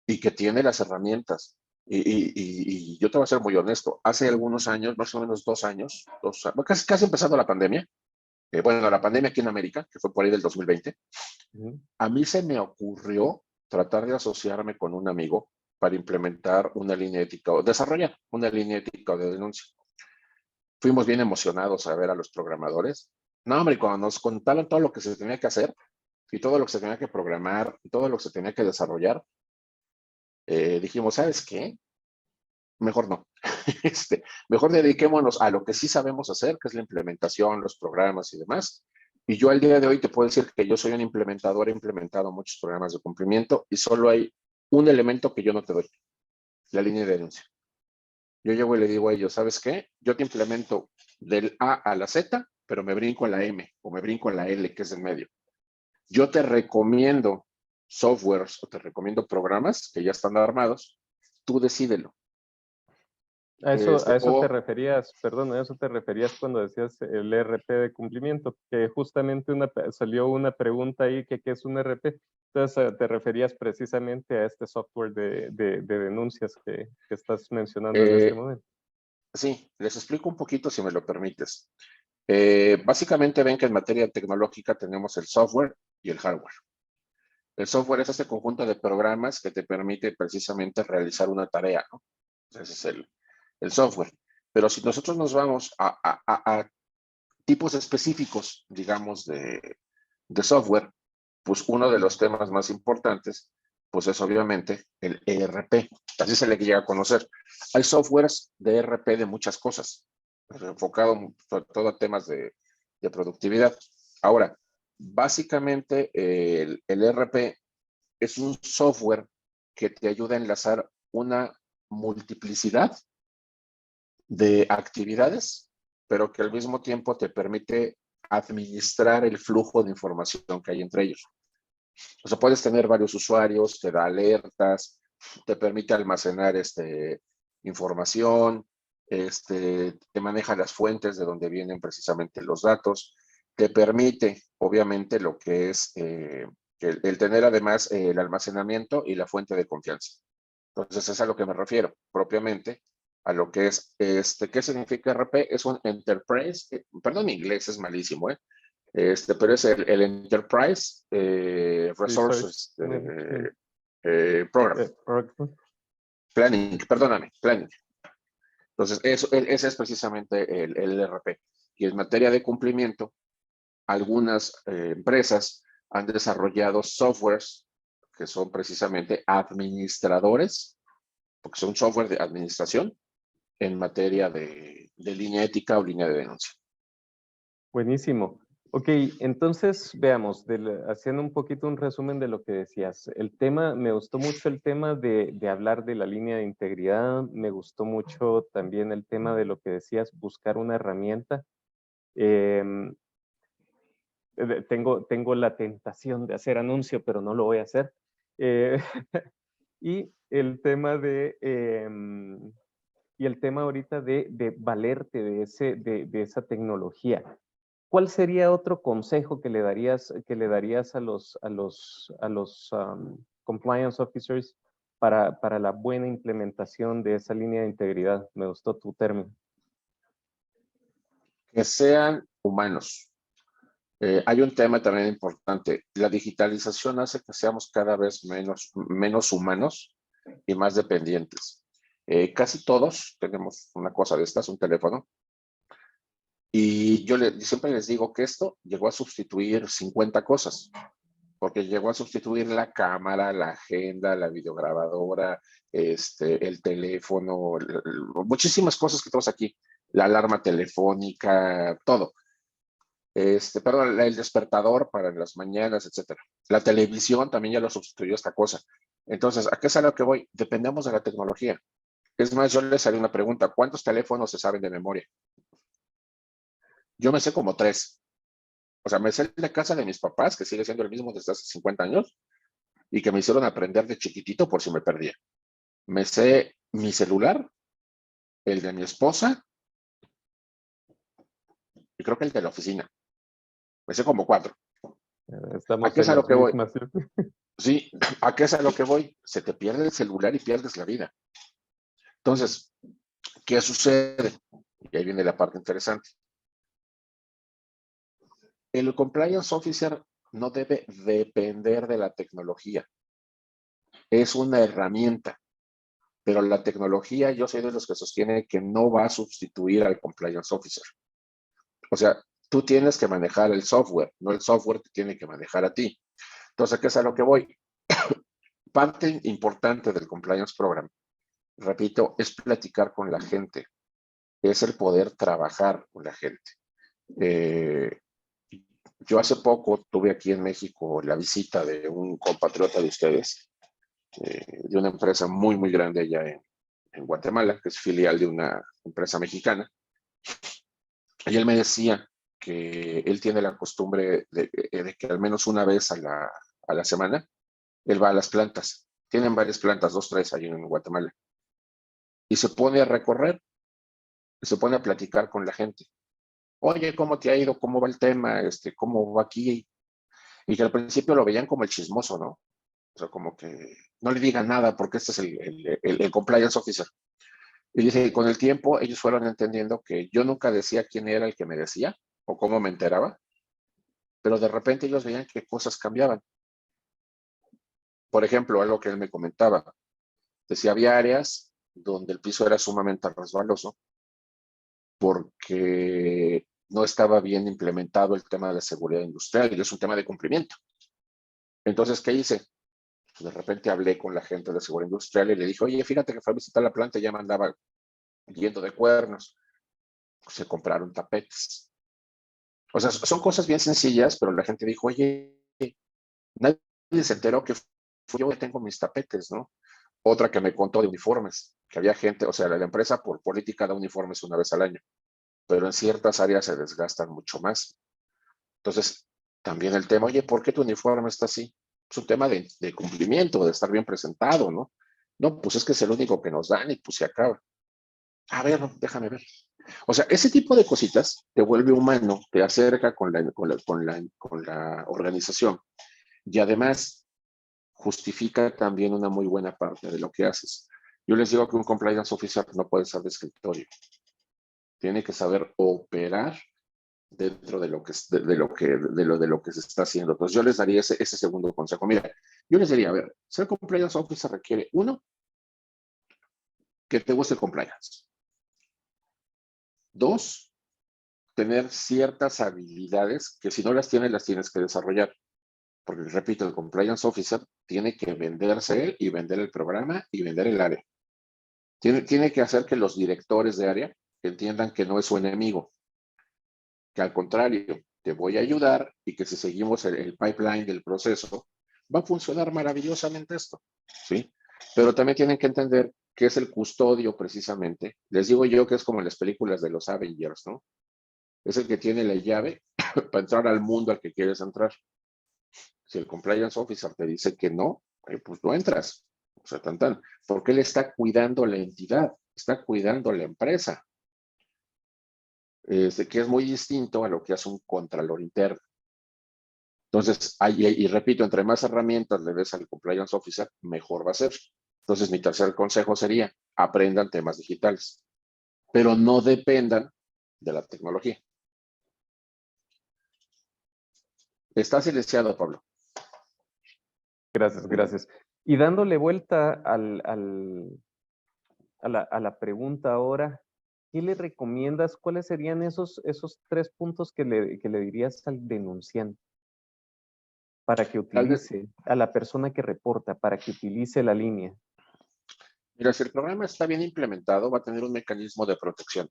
y que tiene las herramientas. Y yo te voy a ser muy honesto, hace algunos años, más o menos 2 años, casi empezando la pandemia, bueno, la pandemia aquí en América, que fue por ahí del 2020, a mí se me ocurrió tratar de asociarme con un amigo para implementar una línea ética o desarrollar una línea ética de denuncia. Fuimos bien emocionados a ver a los programadores. No, hombre, cuando nos contaron todo lo que se tenía que hacer y todo lo que se tenía que programar y todo lo que se tenía que desarrollar, dijimos, ¿sabes qué? Mejor no. Mejor dediquémonos a lo que sí sabemos hacer, que es la implementación, los programas y demás. Y yo al día de hoy te puedo decir que yo soy un implementador, he implementado muchos programas de cumplimiento y solo hay un elemento que yo no te doy, la línea de denuncia. Yo llego y le digo a ellos, ¿sabes qué? Yo te implemento del A a la Z, pero me brinco a la M o me brinco a la L, que es en medio. Yo te recomiendo softwares o te recomiendo programas que ya están armados, tú decídelo. A eso te referías, perdón, a eso te referías cuando decías el ERP de cumplimiento, que justamente salió una pregunta ahí que qué es un ERP. Entonces te referías precisamente a este software de denuncias que estás mencionando en este momento. Sí, les explico un poquito si me lo permites. Básicamente ven que en materia tecnológica tenemos el software y el hardware. El software es este conjunto de programas que te permite precisamente realizar una tarea, ¿no? Ese es el software. Pero si nosotros nos vamos a tipos específicos, digamos, de software, pues uno de los temas más importantes, pues es obviamente el ERP. Así se le llega a conocer. Hay softwares de ERP de muchas cosas, enfocado sobre todo a temas de productividad. Ahora, básicamente el ERP es un software que te ayuda a enlazar una multiplicidad de actividades, pero que al mismo tiempo te permite administrar el flujo de información que hay entre ellos. O sea, puedes tener varios usuarios, te da alertas, te permite almacenar información, te maneja las fuentes de donde vienen precisamente los datos, te permite, obviamente, lo que es el tener además el almacenamiento y la fuente de confianza. Entonces, es a lo que me refiero, propiamente, a lo que es, ¿qué significa RP? Es un Enterprise, perdón, mi inglés es malísimo, pero es el Enterprise Resources Program. Planning, perdóname, Planning. Entonces, ese es precisamente el ERP. Y en materia de cumplimiento, algunas empresas han desarrollado softwares que son precisamente administradores, porque son software de administración en materia de línea ética o línea de denuncia. Buenísimo. Ok, entonces veamos, haciendo un poquito un resumen de lo que decías. Me gustó mucho el tema de hablar de la línea de integridad, me gustó mucho también el tema de lo que decías, buscar una herramienta. Tengo la tentación de hacer anuncio, pero no lo voy a hacer. Y el tema ahorita de valerte de esa tecnología. ¿Cuál sería otro consejo que le darías a los compliance officers para la buena implementación de esa línea de integridad? Me gustó tu término. Que sean humanos. Hay un tema también importante. La digitalización hace que seamos cada vez menos humanos y más dependientes. Casi todos tenemos una cosa de estas, un teléfono. Y yo siempre les digo que esto llegó a sustituir 50 cosas, porque llegó a sustituir la cámara, la agenda, la videograbadora, el teléfono, muchísimas cosas que tenemos aquí, la alarma telefónica, todo. Perdón, el despertador para las mañanas, etcétera. La televisión también ya lo sustituyó esta cosa. Entonces, ¿a qué es a lo que voy? Dependemos de la tecnología. Es más, yo les haré una pregunta. ¿Cuántos teléfonos se saben de memoria? Yo me sé como 3. O sea, me sé la casa de mis papás, que sigue siendo el mismo desde hace 50 años, y que me hicieron aprender de chiquitito por si me perdía. Me sé mi celular, el de mi esposa, y creo que el de la oficina. Me sé como 4. ¿A Estamos qué es en a lo las que voy? mismas. Sí, ¿a qué es a lo que voy? Se te pierde el celular y pierdes la vida. Entonces, ¿qué sucede? Y ahí viene la parte interesante. El compliance officer no debe depender de la tecnología. Es una herramienta, pero la tecnología, yo soy de los que sostiene que no va a sustituir al compliance officer. O sea, tú tienes que manejar el software, no el software te tiene que manejar a ti. Entonces, ¿qué es a lo que voy? Parte importante del compliance program, repito, es platicar con la gente, es el poder trabajar con la gente. Eh, yo hace poco tuve aquí en México la visita de un compatriota de ustedes, de una empresa muy, muy grande allá en Guatemala, que es filial de una empresa mexicana. Y él me decía que él tiene la costumbre de que al menos una vez a la semana, él va a las plantas. Tienen varias plantas, 2, 3 ahí en Guatemala. Y se pone a recorrer, y se pone a platicar con la gente. Oye, ¿cómo te ha ido? ¿Cómo va el tema? ¿Cómo va aquí? Y que al principio lo veían como el chismoso, ¿no? O sea, como que no le digan nada porque este es el compliance officer. Y dice, con el tiempo ellos fueron entendiendo que yo nunca decía quién era el que me decía o cómo me enteraba, pero de repente ellos veían que cosas cambiaban. Por ejemplo, algo que él me comentaba, decía, había áreas donde el piso era sumamente resbaloso porque no estaba bien implementado el tema de la seguridad industrial y es un tema de cumplimiento. Entonces, ¿qué hice? Pues de repente hablé con la gente de seguridad industrial y le dije, oye, fíjate que fue a visitar la planta y ya me andaba yendo de cuernos. Se compraron tapetes. O sea, son cosas bien sencillas, pero la gente dijo, oye, nadie se enteró que fui yo que tengo mis tapetes, ¿no? Otra que me contó de uniformes, que había gente, o sea, la empresa por política da uniformes una vez al año, pero en ciertas áreas se desgastan mucho más. Entonces, también el tema, oye, ¿por qué tu uniforme está así? Es un tema de cumplimiento, de estar bien presentado, ¿no? No, pues es que es el único que nos dan y pues se acaba. A ver, déjame ver. O sea, ese tipo de cositas te vuelve humano, te acerca con la organización y además justifica también una muy buena parte de lo que haces. Yo les digo que un compliance officer no puede ser de escritorio, tiene que saber operar dentro de lo que de lo que se está haciendo. Entonces yo les daría ese segundo consejo. Mira, yo les diría, a ver, ser compliance officer requiere, uno, que te guste el compliance. Dos, tener ciertas habilidades que si no las tienes, las tienes que desarrollar. Porque, repito, el compliance officer tiene que venderse él y vender el programa y vender el área. Tiene que hacer que los directores de área entiendan que no es su enemigo, que al contrario, te voy a ayudar y que si seguimos el pipeline del proceso, va a funcionar maravillosamente esto, ¿sí? Pero también tienen que entender que es el custodio precisamente. Les digo yo que es como en las películas de los Avengers, ¿no? Es el que tiene la llave para entrar al mundo al que quieres entrar. Si el compliance officer te dice que no, pues no entras. O sea, tan. Porque él está cuidando la entidad, está cuidando la empresa. Que es muy distinto a lo que hace un contralor interno. Entonces, y repito, entre más herramientas le des al compliance officer, mejor va a ser. Entonces, mi tercer consejo sería, aprendan temas digitales, pero no dependan de la tecnología. Está silenciado, Pablo. Gracias, gracias. Y dándole vuelta a la pregunta ahora, ¿qué le recomiendas? ¿Cuáles serían esos 3 puntos que le dirías al denunciante para que Tal vez, utilice, a la persona que reporta, para que utilice la línea? mira, si el programa está bien implementado, va a tener un mecanismo de protección.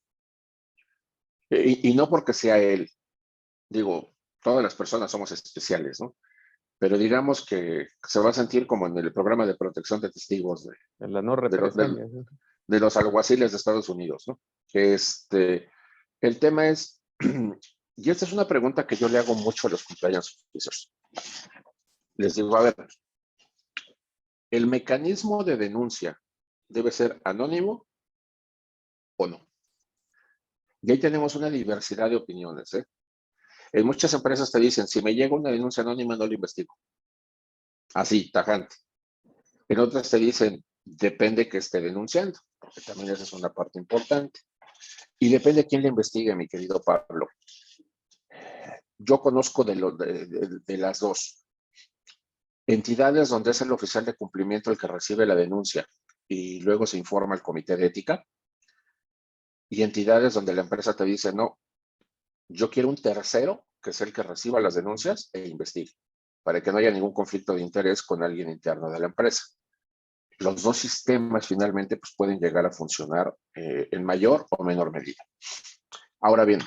Y no porque sea él, digo, todas las personas somos especiales, ¿no? Pero digamos que se va a sentir como en el programa de protección de testigos La no de, lo- de- represalia. de los alguaciles de Estados Unidos, ¿no? El tema es, Y esta es una pregunta que yo le hago mucho a los compliance officers. Les digo, a ver, ¿el mecanismo de denuncia debe ser anónimo o no? Y ahí tenemos una diversidad de opiniones, ¿eh? En muchas empresas te dicen, si me llega una denuncia anónima, no lo investigo. Así, tajante. En otras te dicen, depende que esté denunciando, porque también esa es una parte importante. Y depende de quién le investigue, mi querido Pablo. Yo conozco de las dos. Entidades donde es el oficial de cumplimiento el que recibe la denuncia y luego se informa al comité de ética. Y entidades donde la empresa te dice, no, yo quiero un tercero, que es el que reciba las denuncias e investigue, para que no haya ningún conflicto de interés con alguien interno de la empresa. Los dos sistemas finalmente pues, pueden llegar a funcionar en mayor o menor medida. Ahora bien,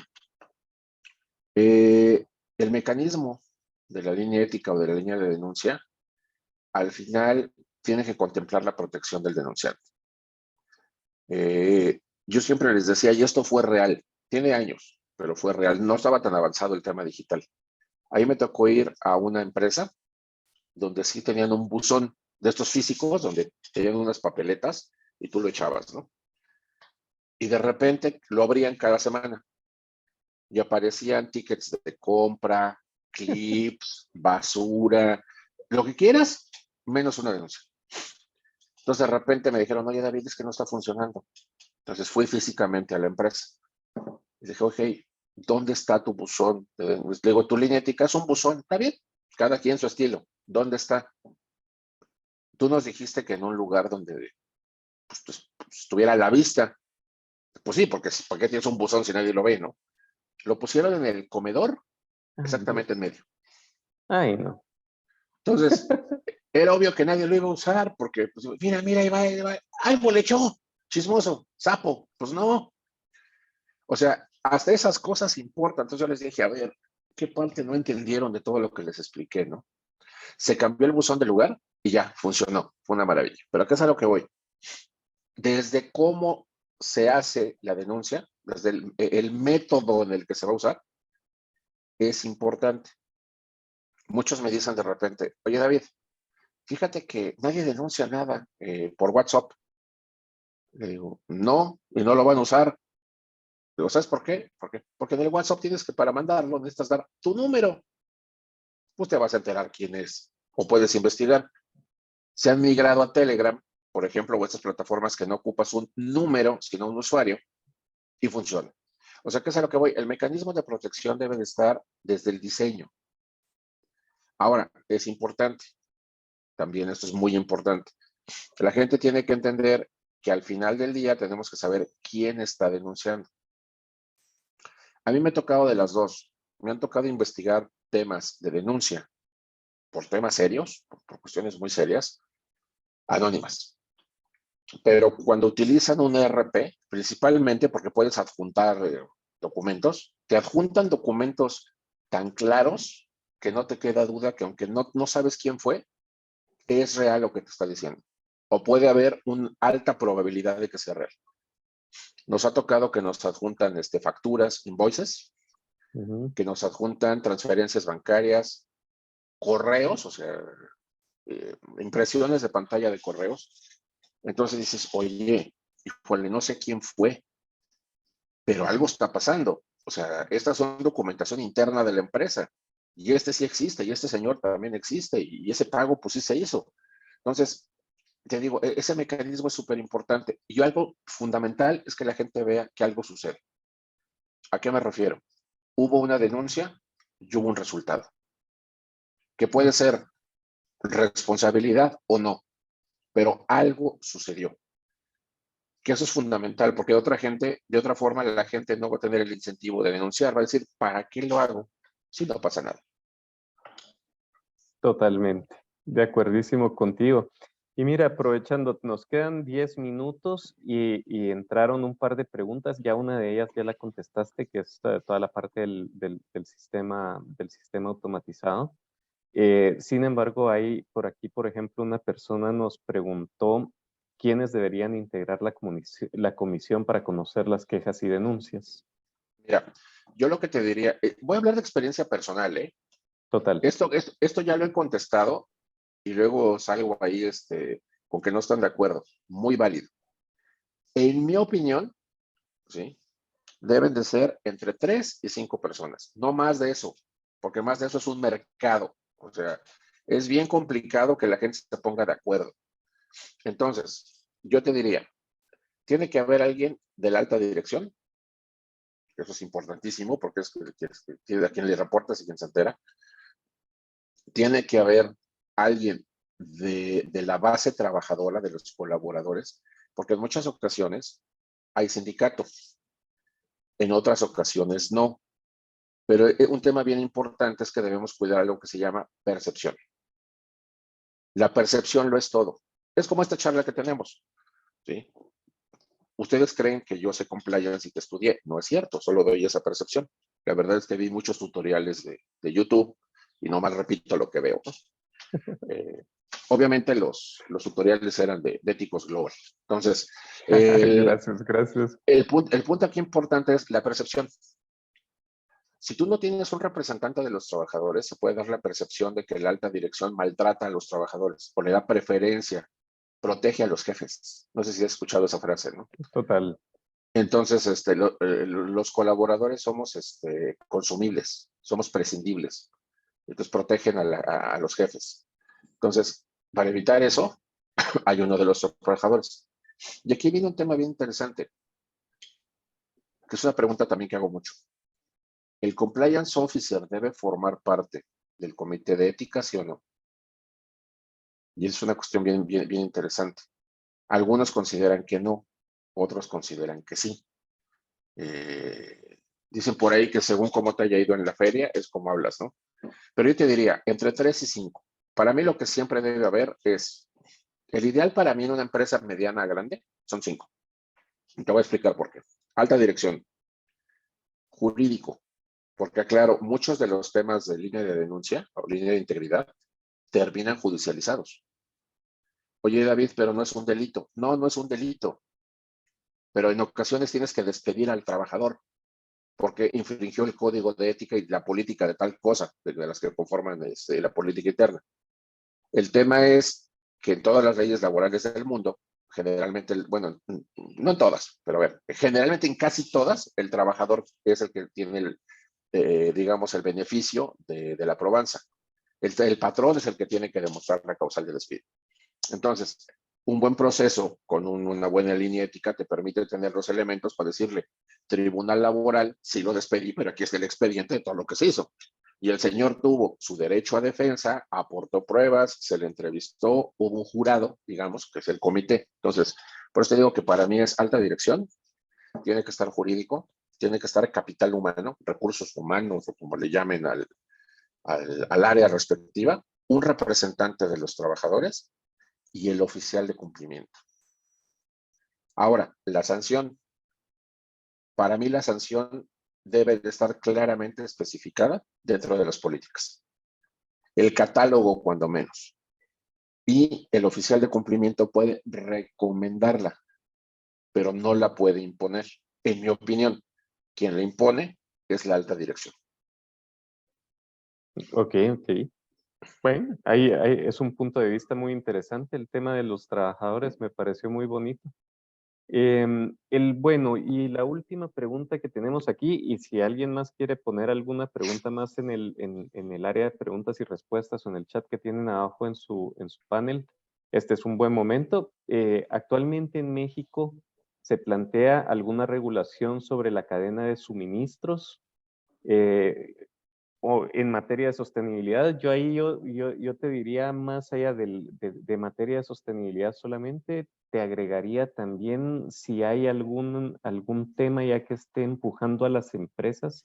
el mecanismo de la línea ética o de la línea de denuncia, al final tiene que contemplar la protección del denunciante. Yo siempre les decía, y esto fue real, tiene años, pero fue real, no estaba tan avanzado el tema digital. Ahí me tocó ir a una empresa donde sí tenían un buzón de estos físicos, donde tenían unas papeletas y tú lo echabas, ¿no? Y de repente lo abrían cada semana y aparecían tickets de compra, clips, basura, lo que quieras, menos una denuncia. Entonces de repente me dijeron, oye David, es que no está funcionando. Entonces fui físicamente a la empresa y dije, oye, ¿dónde está tu buzón? Le digo, tu línea ética es un buzón, está bien, cada quien su estilo. ¿Dónde está? Tú nos dijiste que en un lugar donde pues, estuviera a la vista. Pues sí, porque ¿por qué tienes un buzón si nadie lo ve, no? Lo pusieron en el comedor, Ay, exactamente en Dios. medio. Ay, no. Entonces, era obvio que nadie lo iba a usar, porque, pues, mira, mira, ahí va. ¡Ay, bolechó! Chismoso, sapo. Pues no. O sea, hasta esas cosas importan. Entonces yo les dije, a ver, ¿qué parte no entendieron de todo lo que les expliqué, no? Se cambió el buzón de lugar y ya, funcionó. Fue una maravilla. Pero acá es a lo que voy. Desde cómo se hace la denuncia, desde el método en el que se va a usar, es importante. Muchos me dicen de repente, oye David, fíjate que nadie denuncia nada por WhatsApp. Le digo, no, y no lo van a usar. Le digo, ¿sabes por qué? Porque en el WhatsApp tienes que para mandarlo necesitas dar tu número. Pues te vas a enterar quién es o puedes investigar. Se han migrado a Telegram, por ejemplo, o estas plataformas que no ocupas un número, sino un usuario, y funciona. O sea, ¿qué es a lo que voy? El mecanismo de protección debe de estar desde el diseño. Ahora, es importante, también esto es muy importante. La gente tiene que entender que al final del día tenemos que saber quién está denunciando. A mí me ha tocado de las dos. Me han tocado investigar temas de denuncia por temas serios, por cuestiones muy serias, anónimas. Pero cuando utilizan un ERP, principalmente porque puedes adjuntar documentos, te adjuntan documentos tan claros que no te queda duda que aunque no sabes quién fue, es real lo que te está diciendo. O puede haber una alta probabilidad de que sea real. Nos ha tocado que nos adjuntan facturas, invoices, que nos adjuntan transferencias bancarias, correos, o sea, impresiones de pantalla de correos. Entonces dices, oye, híjole, no sé quién fue, pero algo está pasando. O sea, estas son documentación interna de la empresa. Y este sí existe, y este señor también existe, y ese pago pues sí se hizo. Entonces, te digo, ese mecanismo es súper importante. Y algo fundamental es que la gente vea que algo sucede. ¿A qué me refiero? Hubo una denuncia y hubo un resultado, que puede ser responsabilidad o no, pero algo sucedió. Que eso es fundamental, porque de otra forma, la gente no va a tener el incentivo de denunciar, va a decir, ¿para qué lo hago si no pasa nada? Totalmente, de acuerdísimo contigo. Y mira, aprovechando, nos quedan 10 minutos y entraron un par de preguntas, ya una de ellas ya la contestaste, que es toda la parte del sistema automatizado. Sin embargo, hay por aquí, por ejemplo, una persona nos preguntó quiénes deberían integrar la comisión para conocer las quejas y denuncias. Mira, yo lo que te diría, voy a hablar de experiencia personal, ¿eh? Total. Esto ya lo he contestado y luego salgo ahí con que no están de acuerdo. Muy válido. En mi opinión, ¿sí? Deben de ser entre 3 y 5 personas, no más de eso, porque más de eso es un mercado. O sea, es bien complicado que la gente se ponga de acuerdo. Entonces, yo te diría, tiene que haber alguien de la alta dirección, eso es importantísimo porque es a quien le reportas y quien se entera. Tiene que haber alguien de la base trabajadora, de los colaboradores, porque en muchas ocasiones hay sindicatos, en otras ocasiones no. Pero un tema bien importante es que debemos cuidar algo que se llama percepción. La percepción lo es todo. Es como esta charla que tenemos, ¿sí? Ustedes creen que yo sé compliance y que estudié. No es cierto, solo doy esa percepción. La verdad es que vi muchos tutoriales de YouTube y nomás repito lo que veo. Eh, obviamente los tutoriales eran de éticos global. Entonces, Gracias, gracias. el punto aquí importante es la percepción. Si tú no tienes un representante de los trabajadores, se puede dar la percepción de que la alta dirección maltrata a los trabajadores o le da preferencia, protege a los jefes. No sé si has escuchado esa frase, ¿no? Total. Entonces, los colaboradores somos consumibles, somos prescindibles. Entonces, protegen a los jefes. Entonces, para evitar eso, hay uno de los trabajadores. Y aquí viene un tema bien interesante, que es una pregunta también que hago mucho. ¿El compliance officer debe formar parte del comité de ética, sí o no? Y es una cuestión bien interesante. Algunos consideran que no, otros consideran que sí. Dicen por ahí que según cómo te haya ido en la feria, es como hablas, ¿no? Pero yo te diría, entre 3 y 5. Para mí lo que siempre debe haber es, el ideal para mí en una empresa mediana grande son 5. Y te voy a explicar por qué. Alta dirección, jurídico, porque aclaro, muchos de los temas de línea de denuncia o línea de integridad terminan judicializados. Oye, David, pero no es un delito. No, no es un delito. Pero en ocasiones tienes que despedir al trabajador porque infringió el código de ética y la política de tal cosa, de las que conforman la política interna. El tema es que en todas las leyes laborales del mundo, generalmente, bueno, no en todas, pero a ver, generalmente en casi todas, el trabajador es el que tiene digamos, el beneficio de la probanza. El patrón es el que tiene que demostrar la causal del despido. Entonces, un buen proceso con una buena línea ética te permite tener los elementos para decirle, tribunal laboral, sí lo despedí, pero aquí está el expediente de todo lo que se hizo. Y el señor tuvo su derecho a defensa, aportó pruebas, se le entrevistó, hubo un jurado, digamos, que es el comité. Entonces, por eso te digo que para mí es alta dirección, tiene que estar jurídico, tiene que estar capital humano, recursos humanos, o como le llamen al área respectiva, un representante de los trabajadores y el oficial de cumplimiento. Ahora, la sanción. Para mí la sanción debe de estar claramente especificada dentro de las políticas. El catálogo, cuando menos. Y el oficial de cumplimiento puede recomendarla, pero no la puede imponer. En mi opinión, quien la impone es la alta dirección. Ok, ok. Bueno, es un punto de vista muy interesante. El tema de los trabajadores me pareció muy bonito. Bueno, y la última pregunta que tenemos aquí, y si alguien más quiere poner alguna pregunta más en el área de preguntas y respuestas o en el chat que tienen abajo en su panel, este es un buen momento. Actualmente en México se plantea alguna regulación sobre la cadena de suministros. Eh, o en materia de sostenibilidad, yo te diría más allá de materia de sostenibilidad solamente, te agregaría también si hay algún tema ya que esté empujando a las empresas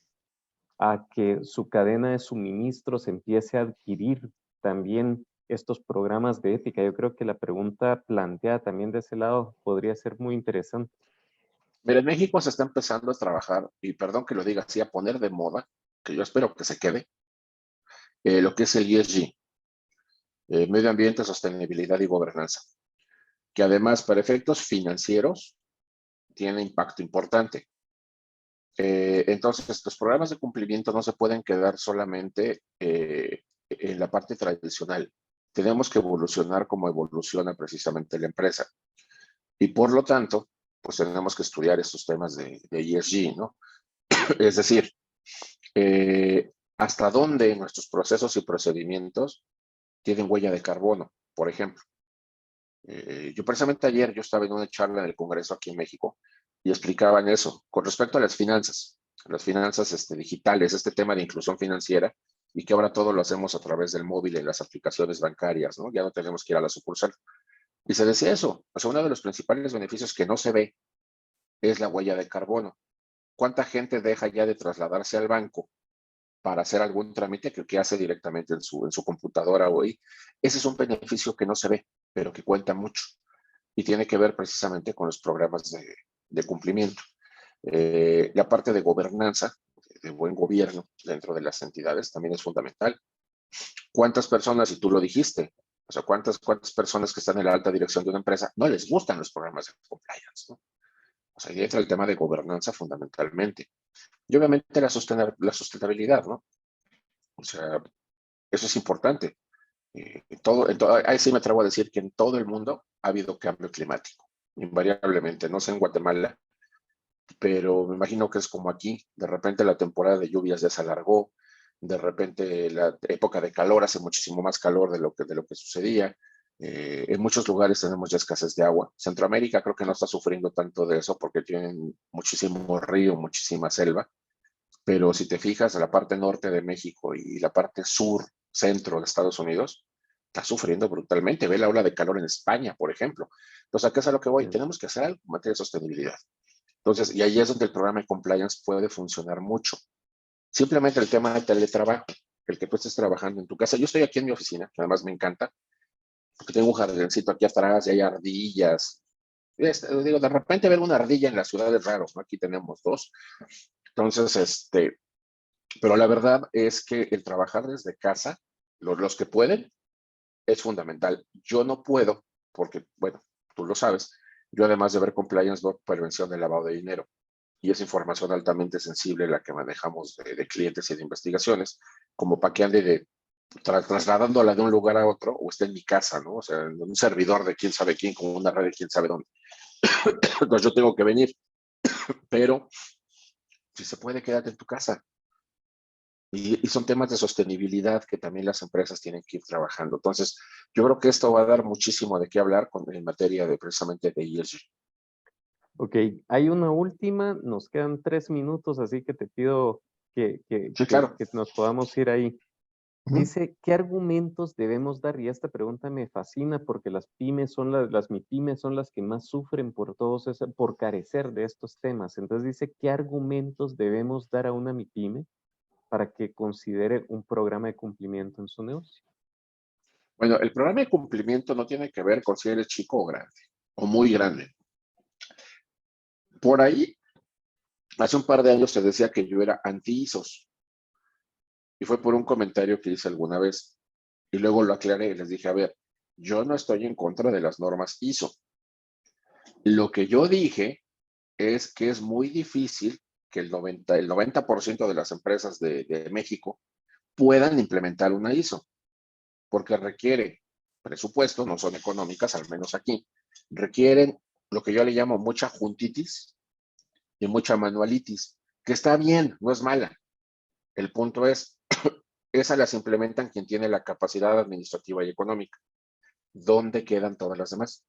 a que su cadena de suministros empiece a adquirir también estos programas de ética. Yo creo que la pregunta planteada también de ese lado podría ser muy interesante. Mira, en México se está empezando a trabajar, y perdón que lo diga así, a poner de moda, que yo espero que se quede, lo que es el ESG, medio ambiente, sostenibilidad y gobernanza, que además para efectos financieros tiene impacto importante. Entonces, los programas de cumplimiento no se pueden quedar solamente en la parte tradicional. Tenemos que evolucionar como evoluciona precisamente la empresa. Y por lo tanto, pues tenemos que estudiar estos temas de ESG, ¿no? Es decir, hasta dónde nuestros procesos y procedimientos tienen huella de carbono, por ejemplo. Yo precisamente ayer yo estaba en una charla en el Congreso aquí en México y explicaban eso con respecto a las finanzas digitales, este tema de inclusión financiera y que ahora todo lo hacemos a través del móvil en las aplicaciones bancarias, ¿no? Ya no tenemos que ir a la sucursal. Y se decía eso, o sea, uno de los principales beneficios que no se ve es la huella de carbono. ¿Cuánta gente deja ya de trasladarse al banco para hacer algún trámite que hace directamente en su computadora hoy? Ese es un beneficio que no se ve, pero que cuenta mucho y tiene que ver precisamente con los programas de cumplimiento. La parte de gobernanza, de buen gobierno dentro de las entidades también es fundamental. ¿Cuántas personas, y tú lo dijiste, o sea, cuántas personas que están en la alta dirección de una empresa no les gustan los programas de compliance, ¿no? O sea, ahí entra el tema de gobernanza fundamentalmente. Y obviamente la sustentabilidad, ¿no? O sea, eso es importante. Ahí sí me atrevo a decir que en todo el mundo ha habido cambio climático, invariablemente. No sé en Guatemala, pero me imagino que es como aquí. De repente la temporada de lluvias ya se alargó, de repente la época de calor hace muchísimo más calor de lo que sucedía. En muchos lugares tenemos ya escasez de agua. Centroamérica creo que no está sufriendo tanto de eso porque tienen muchísimo río, muchísima selva, pero si te fijas, la parte norte de México y la parte sur, centro de Estados Unidos, está sufriendo brutalmente. Ve la ola de calor en España, por ejemplo. Entonces, ¿a qué es a lo que voy? Bien. Tenemos que hacer algo en materia de sostenibilidad. Entonces, y ahí es donde el programa de compliance puede funcionar mucho. Simplemente el tema de teletrabajo, el que tú estés trabajando en tu casa. Yo estoy aquí en mi oficina, que además me encanta, porque tengo un jardincito aquí atrás y hay ardillas. Digo, de repente ver una ardilla en la ciudad es raro, ¿no? Aquí tenemos dos. Entonces, pero la verdad es que el trabajar desde casa, los que pueden, es fundamental. Yo no puedo, porque, bueno, tú lo sabes, yo además de ver compliance, veo prevención del lavado de dinero. Y es información altamente sensible la que manejamos de clientes y de investigaciones, como para que ande trasladándola de un lugar a otro, o esté en mi casa, ¿no? O sea, en un servidor de quién sabe quién, con una red de quién sabe dónde. Entonces yo tengo que venir, pero si se puede, quédate en tu casa. Y son temas de sostenibilidad que también las empresas tienen que ir trabajando. Entonces, yo creo que esto va a dar muchísimo de qué hablar en materia de precisamente de ESG. Ok, hay una última, nos quedan 3 minutos, así que te pido Sí, claro. que nos podamos ir ahí. Ujú. Dice, ¿qué argumentos debemos dar? Y esta pregunta me fascina porque las pymes son las MIPYMES son las que más sufren por por carecer de estos temas. Entonces dice, ¿qué argumentos debemos dar a una MIPYME para que considere un programa de cumplimiento en su negocio? Bueno, el programa de cumplimiento no tiene que ver con si eres chico o grande, o muy grande. Por ahí, hace un par de años se decía que yo era anti-ISOs, y fue por un comentario que hice alguna vez, y luego lo aclaré y les dije, a ver, yo no estoy en contra de las normas ISO. Lo que yo dije es que es muy difícil que el 90% de las empresas de México puedan implementar una ISO, porque requiere presupuesto, no son económicas, al menos aquí, requieren lo que yo le llamo mucha juntitis y mucha manualitis, que está bien, no es mala. El punto es, esas las implementan quien tiene la capacidad administrativa y económica. ¿Dónde quedan todas las demás?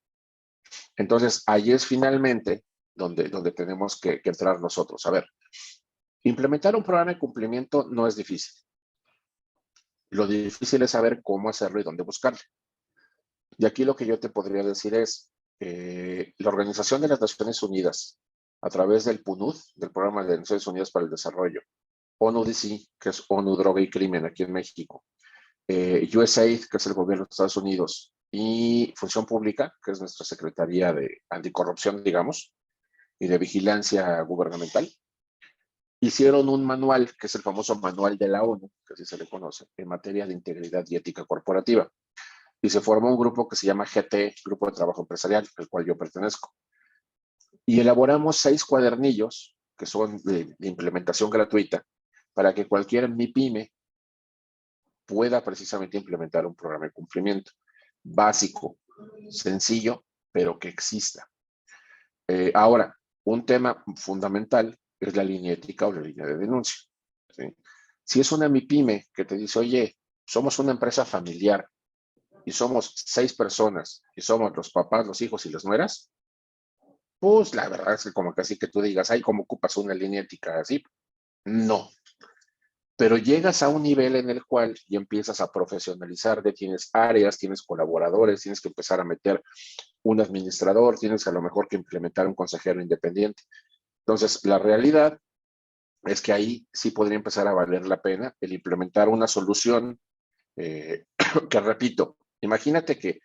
Entonces, ahí es finalmente donde tenemos que entrar nosotros. A ver, implementar un programa de cumplimiento no es difícil. Lo difícil es saber cómo hacerlo y dónde buscarlo. Y aquí lo que yo te podría decir es, la Organización de las Naciones Unidas, a través del PNUD, del Programa de Naciones Unidas para el Desarrollo, ONU-DC, que es ONU Droga y Crimen aquí en México, USAID, que es el gobierno de Estados Unidos, y Función Pública, que es nuestra Secretaría de Anticorrupción, digamos, y de Vigilancia Gubernamental, hicieron un manual, que es el famoso manual de la ONU, que así se le conoce, en materia de integridad y ética corporativa. Y se formó un grupo que se llama GT, Grupo de Trabajo Empresarial, al cual yo pertenezco. Y elaboramos 6 cuadernillos que son de implementación gratuita, para que cualquier MIPYME pueda precisamente implementar un programa de cumplimiento básico, sencillo, pero que exista. Ahora, un tema fundamental es la línea ética o la línea de denuncia, ¿sí? Si es una MIPYME que te dice, oye, somos una empresa familiar y somos 6 personas y somos los papás, los hijos y las nueras, pues la verdad es que como que así que tú digas, ay, ¿cómo ocupas una línea ética así? No. Pero llegas a un nivel en el cual ya empiezas a profesionalizar, tienes áreas, tienes colaboradores, tienes que empezar a meter un administrador, tienes a lo mejor que implementar un consejero independiente. Entonces, la realidad es que ahí sí podría empezar a valer la pena el implementar una solución que, repito, imagínate que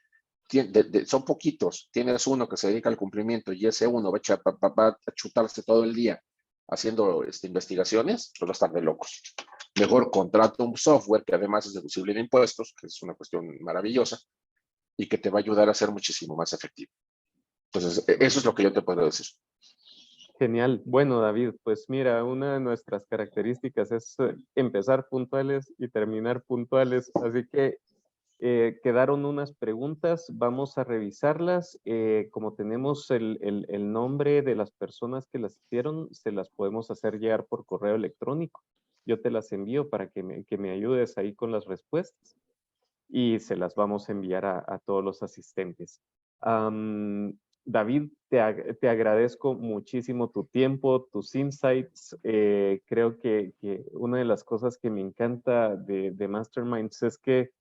son poquitos, tienes uno que se dedica al cumplimiento y ese uno va a chutarse todo el día haciendo investigaciones, pues va a estar de locos. Mejor contrato un software que además es deducible de impuestos, que es una cuestión maravillosa, y que te va a ayudar a ser muchísimo más efectivo. Entonces, eso es lo que yo te puedo decir. Genial. Bueno, David, pues mira, una de nuestras características es empezar puntuales y terminar puntuales, así que quedaron unas preguntas, vamos a revisarlas. Como tenemos el nombre de las personas que las hicieron, se las podemos hacer llegar por correo electrónico. Yo te las envío para que me ayudes ahí con las respuestas y se las vamos a enviar a todos los asistentes. David, te agradezco muchísimo tu tiempo, tus insights. Creo que una de las cosas que me encanta de Masterminds es que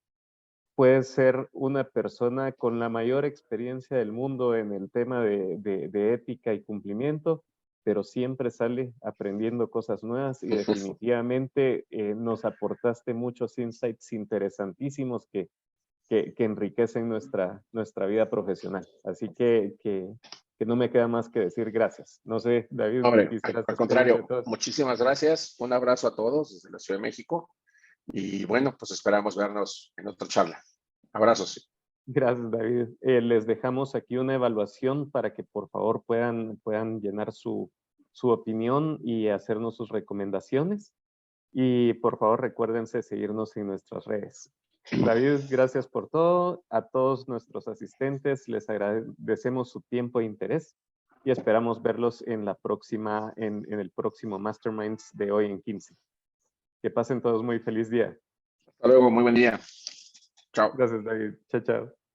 puedes ser una persona con la mayor experiencia del mundo en el tema de ética y cumplimiento, pero siempre sale aprendiendo cosas nuevas y definitivamente nos aportaste muchos insights interesantísimos que enriquecen nuestra vida profesional. Así que no me queda más que decir gracias. No sé, David, si Hombre, quisieras al despedirte de contrario, todos. muchísimas gracias. Un abrazo a todos desde la Ciudad de México. Y bueno, pues esperamos vernos en otra charla. Abrazos. Gracias, David. Les dejamos aquí una evaluación para que por favor puedan llenar su opinión y hacernos sus recomendaciones. Y por favor recuérdense seguirnos en nuestras redes. David, gracias por todo. A todos nuestros asistentes les agradecemos su tiempo e interés y esperamos verlos en el próximo Masterminds de hoy en 15. Que pasen todos muy feliz día. Hasta luego, muy buen día. Chao. Gracias, David. Chao, chao.